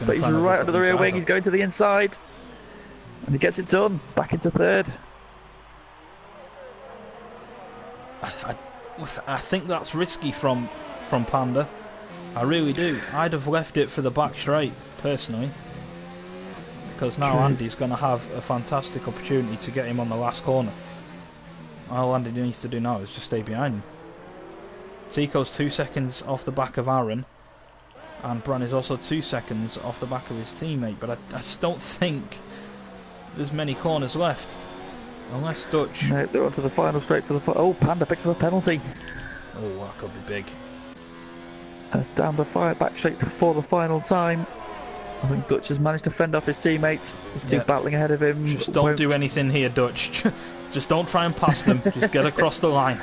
But he's right under the rear wing, he's going to the inside. And he gets it done. Back into third. I, I think that's risky from Panda. I really do. I'd have left it for the back straight, personally. Because now True. Andy's going to have a fantastic opportunity to get him on the last corner. All Andy needs to do now is just stay behind him. Tico's 2 seconds off the back of Aaron. And Bran is also 2 seconds off the back of his teammate. But I just don't think there's many corners left. Unless Dutch... No, they're onto the final straight for the... Oh, Panda picks up a penalty. Oh, that could be big. That's down the back straight for the final time. I think Dutch has managed to fend off his teammates. There's two battling ahead of him. Just don't do anything here, Dutch. Just don't try and pass them. Just get across the line.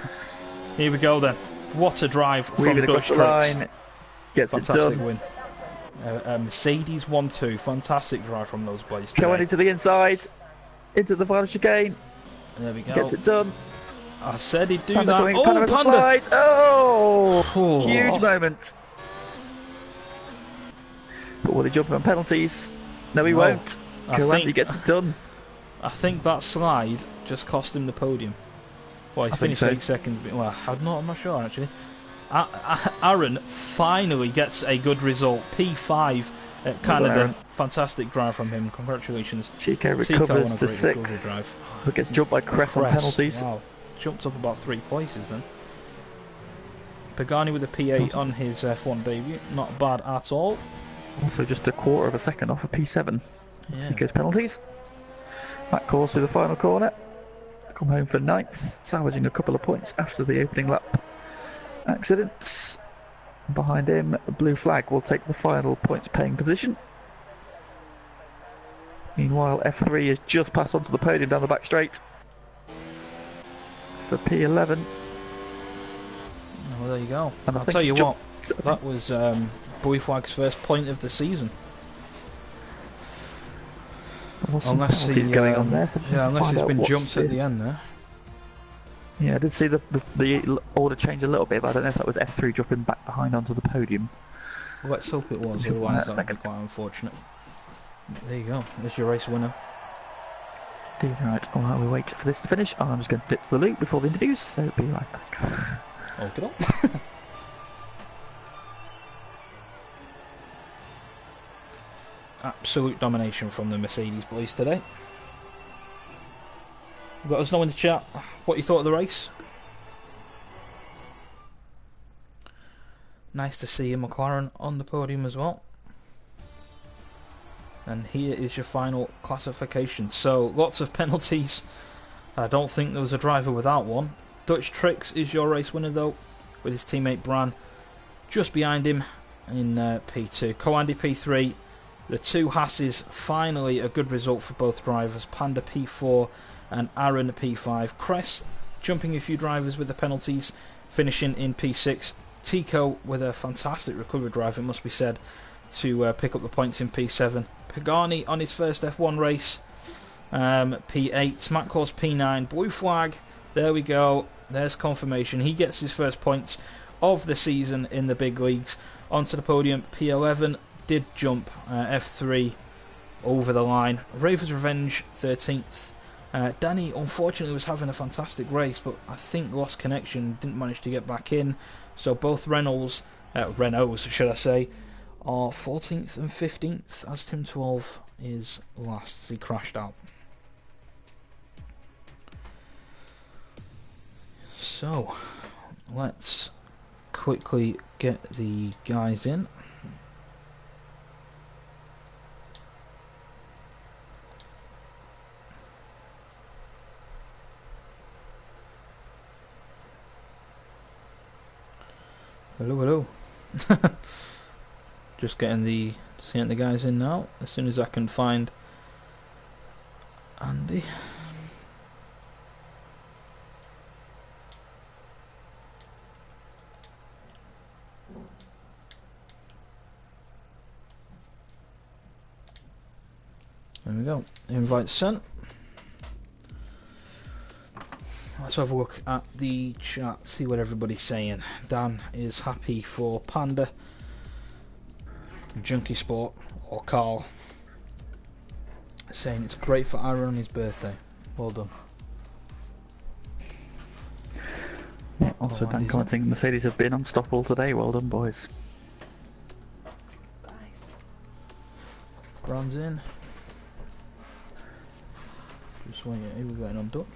Here we go then. What a drive from Dutch Tricks. Gets fantastic it done. win. Mercedes 1-2. Fantastic drive from those boys today. Going into the inside. Into the final chicane. There we go. Gets it done. I said he'd do Panda that. Going, Oh, Panda! Panda! Oh! Huge moment. But will he jump on penalties? No, he won't. He gets it done. I think that slide just cost him the podium. Well, he finished 8 seconds. Well, I'm not sure actually. Aaron finally gets a good result. P5 at Canada. Fantastic drive from him. Congratulations. Tico recovers to 6th. Drive. But gets jumped by Cress on penalties. Wow. Jumped up about 3 places then. Pagani with a P8 on his F1 debut. Not bad at all. Also just a quarter of a second off a P7. Yeah. Tico's penalties. Matt Course through the final corner. Come home for 9th, salvaging a couple of points after the opening lap accidents. Behind him, Blue Flag will take the final points paying position. Meanwhile, F3 has just passed onto the podium down the back straight for P11. Well, there you go. And I'll tell you what, that was Blue Flag's first point of the season. Unless he's been jumped at the end there. Yeah, I did see the order change a little bit, but I don't know if that was F3 dropping back behind onto the podium. Well, let's hope it was, otherwise that would be quite unfortunate. There you go, there's your race winner. Right, alright, we wait for this to finish. I'm just going to dip to the loop before the interviews, so be right back. Okay. Absolute domination from the Mercedes boys today. Let us know in the chat what you thought of the race. Nice to see a McLaren on the podium as well. And here is your final classification. So lots of penalties. I don't think there was a driver without one. Dutch Tricks is your race winner though, with his teammate Bran just behind him in P2. Co-Andy P3. The two Hasses, finally a good result for both drivers. Panda P4 and Aaron P5. Cress jumping a few drivers with the penalties, finishing in P6. Tico with a fantastic recovery drive, it must be said, to pick up the points in P7. Pagani on his first F1 race, P8. Matt Course P9. Blue Flag, there we go. There's confirmation. He gets his first points of the season in the big leagues. Onto the podium, P11. Did jump F3 over the line. Raver's Revenge 13th. Danny unfortunately was having a fantastic race, but I think lost connection, didn't manage to get back in. So both Renaults should I say, are 14th and 15th as Tim 12 is last as he crashed out. So let's quickly get the guys in. Hello. Just getting the guys in now. As soon as I can find Andy. There we go. Invite sent. Let's have a look at the chat, see what everybody's saying. Dan is happy for Panda, Junkie Sport, or Carl. saying it's great for Aaron on his birthday. Well done. Yeah, also, Dan commenting, Mercedes have been unstoppable today. Well done, boys. Nice. Brand's in. Just wait, here we're going on Dutch.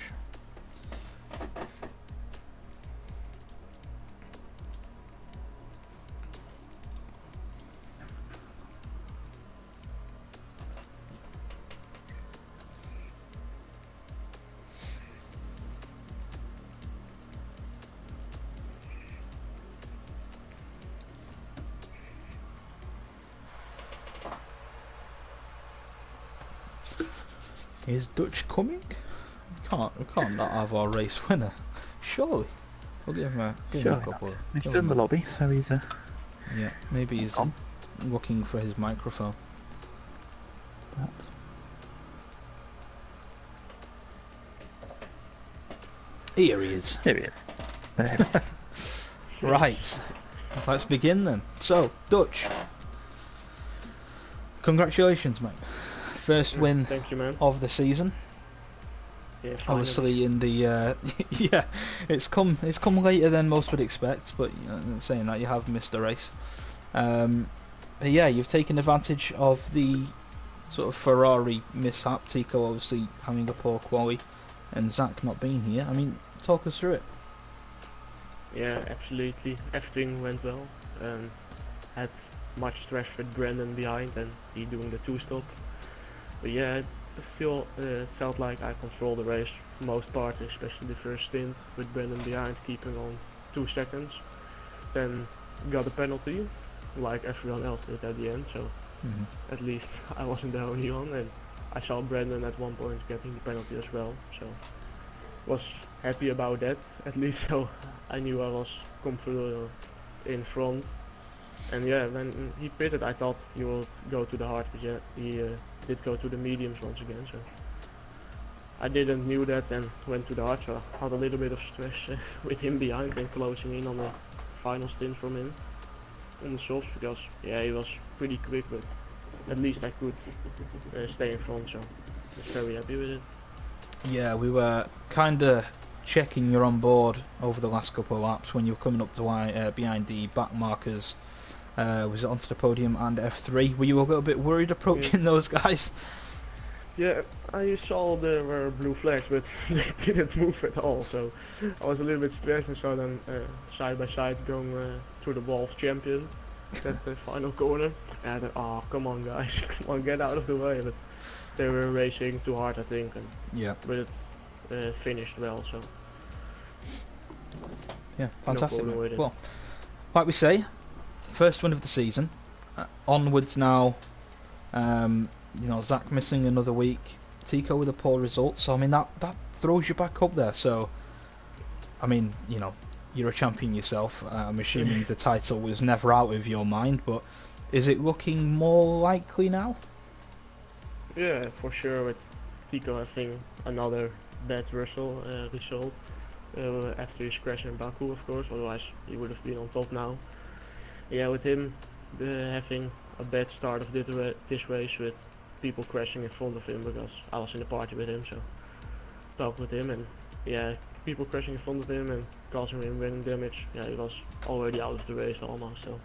Is Dutch coming? We can't not have our race winner. Surely. We'll give him a couple. He's still in the lobby, so he's yeah, maybe he's looking for his microphone. Perhaps. Here he is. Here he is. There he is. Right. Let's begin then. So, Dutch. Congratulations, mate. First win Thank you, man. of the season. Yeah, Obviously, in the yeah, it's come later than most would expect. But saying that, you have missed a race. But yeah, you've taken advantage of the sort of Ferrari mishap. Tico obviously having a poor quali, and Zach not being here. I mean, talk us through it. Yeah, absolutely. Everything went well. Had much stress with Brandon behind and he doing the two-stop. But yeah, it felt like I controlled the race for most parts, especially the first stint with Brandon behind, keeping on 2 seconds. Then got a penalty, like everyone else did at the end, so at least I wasn't the only one. And I saw Brandon at one point getting the penalty as well, so was happy about that, at least, so I knew I was comfortable in front. And yeah, when he pitted, I thought he would go to the hard, but yeah, he did go to the mediums once again, so I didn't knew that and went to the hard, so I had a little bit of stress with him behind and closing in on the final stint from him on the softs, because yeah, he was pretty quick, but at least I could stay in front, so I was very happy with it. Yeah, we were kind of checking you're on board over the last couple of laps when you were coming up to behind the back markers. Was it onto the podium and F3? Were you a little bit worried approaching those guys? Yeah, I saw there were blue flags, but they didn't move at all, so I was a little bit stressed, and saw them side by side going through the wall of champion, that final corner. And I thought, oh, come on guys, come on, get out of the way. But they were racing too hard, I think, and Yeah. but it finished well, so Yeah, fantastic. problem with it. Well, like we say, first win of the season. Onwards now. Zach missing another week. Tico with a poor result. So I mean that throws you back up there. So I mean, you're a champion yourself. I'm assuming the title was never out of your mind, but is it looking more likely now? yeah, for sure, with Tico having another bad result after his crash in Baku, of course, otherwise he would have been on top now. Yeah, with him having a bad start of this race with people crashing in front of him, because I was in the party with him, so talked with him, and yeah, people crashing in front of him and causing him winning damage. Yeah, he was already out of the race almost, so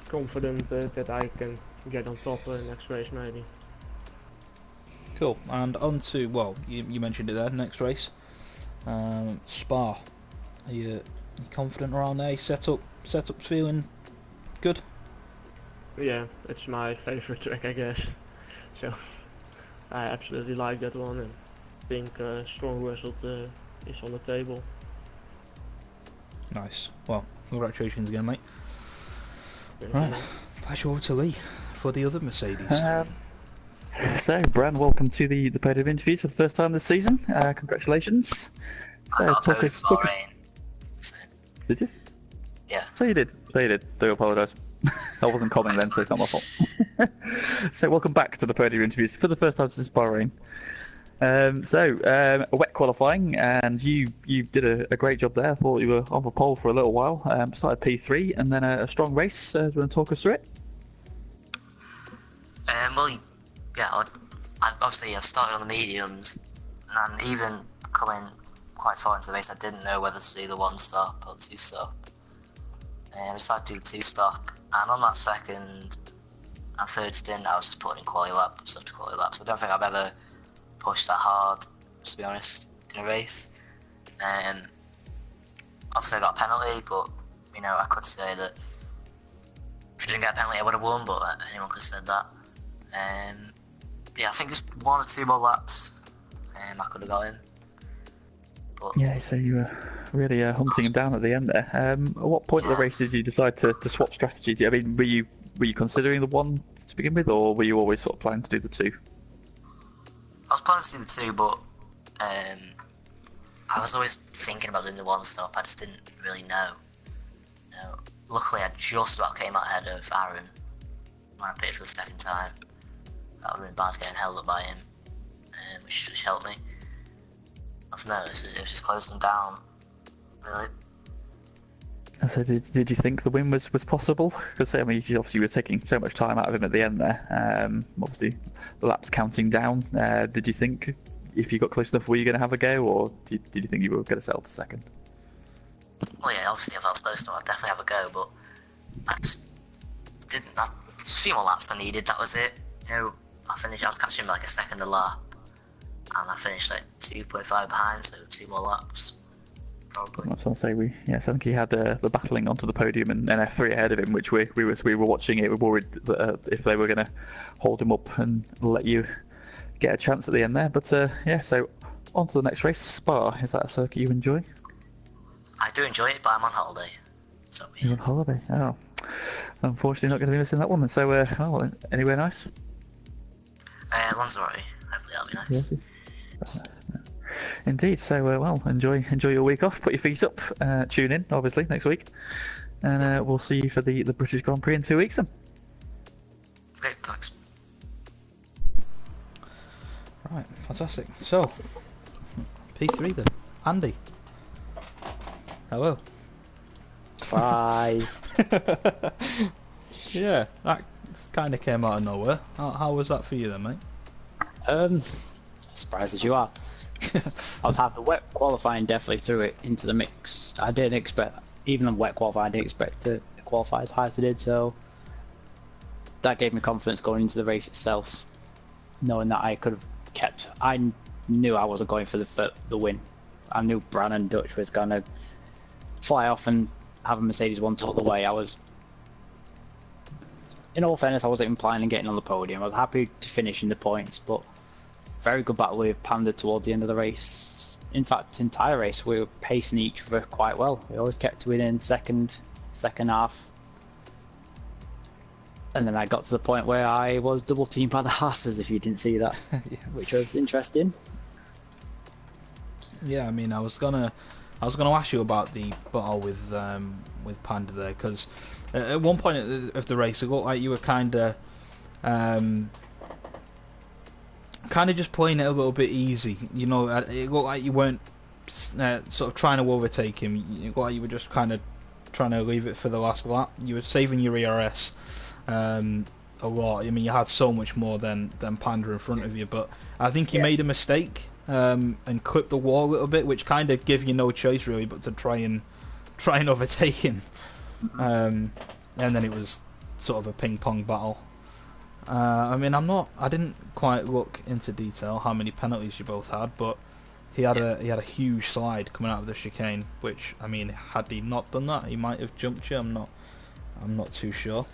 confident that I can get on top next race maybe. Cool. And on to, well, you mentioned it there, next race. Spa. Are you confident around there? Setup's feeling good? Yeah, it's my favorite track, I guess. So I absolutely like that one, and think a strong result is on the table. Nice. Well, congratulations again, mate. Thank Right, you. pass you over to Lee for the other Mercedes. So, Bran, welcome to the podium interviews for the first time this season. Congratulations. So, talk us. Did you? Yeah. So you did. Do apologise. I wasn't coming then, so it's not my fault. So, welcome back to the podium interviews for the first time since Bahrain. A wet qualifying, and you did a great job there. I thought you were on the pole for a little while. Started P3, and then a strong race. Do you want to talk us through it? Well, yeah, obviously I've started on the mediums, and even coming quite far into the race, I didn't know whether to do the one stop or the two stop. And I decided to do the two stop, and on that second and third stint, I was just putting in quality laps after quality laps. I don't think I've ever pushed that hard, to be honest, in a race. Obviously I got a penalty, but you know, I could say that if I didn't get a penalty I would have won, but anyone could have said that. Yeah, I think just one or two more laps I could have got in. But Yeah, so you were really hunting him down at the end there. At what point of the race did you decide to swap strategies? I mean, were you considering the one to begin with, or were you always sort of planning to do the two? I was planning to do the two, but I was always thinking about doing the one stop. I just didn't really know. You know, luckily I just about came out ahead of Aaron when I pitted for the second time. That would have been bad getting held up by him, which just helped me. From there, it was just closed them down, really. So did you think the win was possible? Because I mean, you obviously were taking so much time out of him at the end there. Obviously, the laps counting down. Did you think if you got close enough, were you going to have a go, or did you think you were going to settle for second? Well, yeah, obviously if I was close enough, I'd definitely have a go, but I just didn't. Just a few more laps I needed. That was it. You know, I was catching like a second a lap, and I finished like 2.5 behind, so 2 more laps. Probably. I was going to say I think he had the battling onto the podium and F3 ahead of him, which we were watching it. We were worried that if they were going to hold him up and let you get a chance at the end there. But yeah, so on to the next race, Spa. Is that a circuit you enjoy? I do enjoy it, but I'm on holiday. So You're on holiday. Oh, unfortunately, not going to be missing that one. Then. So, well, anywhere nice? Lanzarote. Hopefully that'll be nice. Yes. Indeed. So, well, enjoy your week off. Put your feet up. Tune in, obviously, next week, and we'll see you for the British Grand Prix in 2 weeks. Then. Okay, thanks. Right, fantastic. So, P3 then. Andy. Hello. Bye. Yeah, that kind of came out of nowhere. How was that for you then, mate? As surprised as you are. I was having wet qualifying, definitely threw it into the mix. I didn't expect, even on wet qualifying, I didn't expect to qualify as high as I did, so that gave me confidence going into the race itself, knowing that I could have kept. I knew I wasn't going for the win. I knew Brandon Dutch was going to fly off and have a Mercedes one all the way. In all fairness, I wasn't even planning on getting on the podium. I was happy to finish in the points, but very good battle with Panda towards the end of the race. In fact, entire race we were pacing each other quite well. We always kept within second half, and then I got to the point where I was double teamed by the Haas's, if you didn't see that. Yeah. Which was interesting. Yeah, I mean, I was gonna ask you about the battle with Panda there, because at one point of the race, it looked like you were kind of just playing it a little bit easy. You know, it looked like you weren't sort of trying to overtake him. It looked like you were just kind of trying to leave it for the last lap. You were saving your ERS a lot. I mean, you had so much more than Panda in front of you, but I think you made a mistake and clipped the wall a little bit, which kind of gave you no choice really but to try and overtake him. And then it was sort of a ping pong battle. I mean, I didn't quite look into detail how many penalties you both had, but he had a huge slide coming out of the chicane, which, I mean, had he not done that, he might have jumped you. I'm not too sure.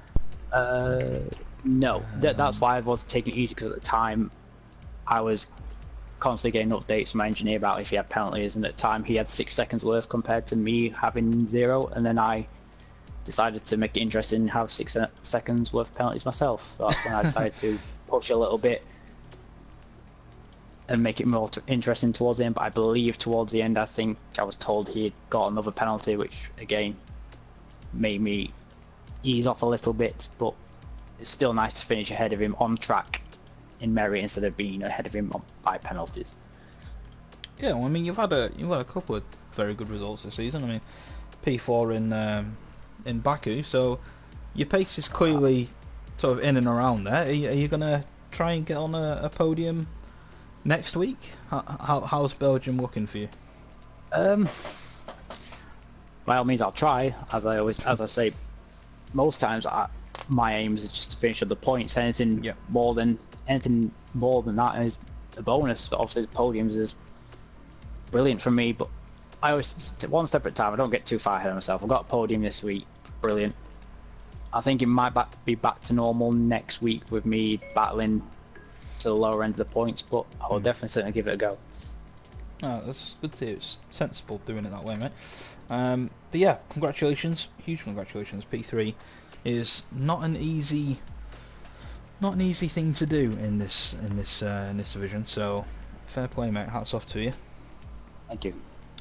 No, that's why I was taking it easy, because at the time I was constantly getting updates from my engineer about if he had penalties, and at the time he had 6 seconds worth compared to me having 0, and then I decided to make it interesting and have 6 seconds worth of penalties myself. So that's when I decided to push a little bit and make it more interesting towards the end. But I believe towards the end, I think I was told he had got another penalty, which again made me ease off a little bit, but it's still nice to finish ahead of him on track in merit instead of being ahead of him by penalties. Yeah, well, I mean, you've had a couple of very good results this season. I mean, P4 in Baku, so your pace is clearly sort of in and around there. Are you gonna try and get on a podium next week? How's Belgium looking for you? By all means, I'll try. As I say, most times my aim is just to finish up the points. Anything more than that is a bonus. But obviously, the podiums is brilliant for me. But I always one step at a time. I don't get too far ahead of myself. I've got a podium this week. Brilliant. I think it might be back to normal next week with me battling to the lower end of the points, but I'll definitely certainly give it a go. Oh, that's good to hear. It's sensible doing it that way, mate. But yeah, congratulations, huge congratulations. P3 is not an easy thing to do in this division. So fair play, mate. Hats off to you. Thank you.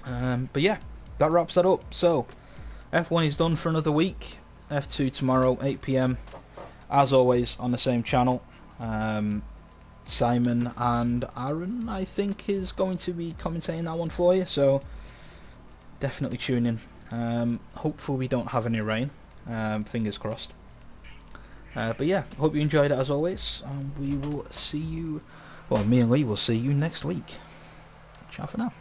But yeah, that wraps that up. So F1 is done for another week. F2 tomorrow, 8 PM, as always on the same channel. Simon and Aaron, I think, is going to be commentating that one for you, so definitely tune in. Hopefully we don't have any rain, fingers crossed. But yeah, hope you enjoyed it as always, and we will see you, well, me and Lee will see you next week. Ciao for now.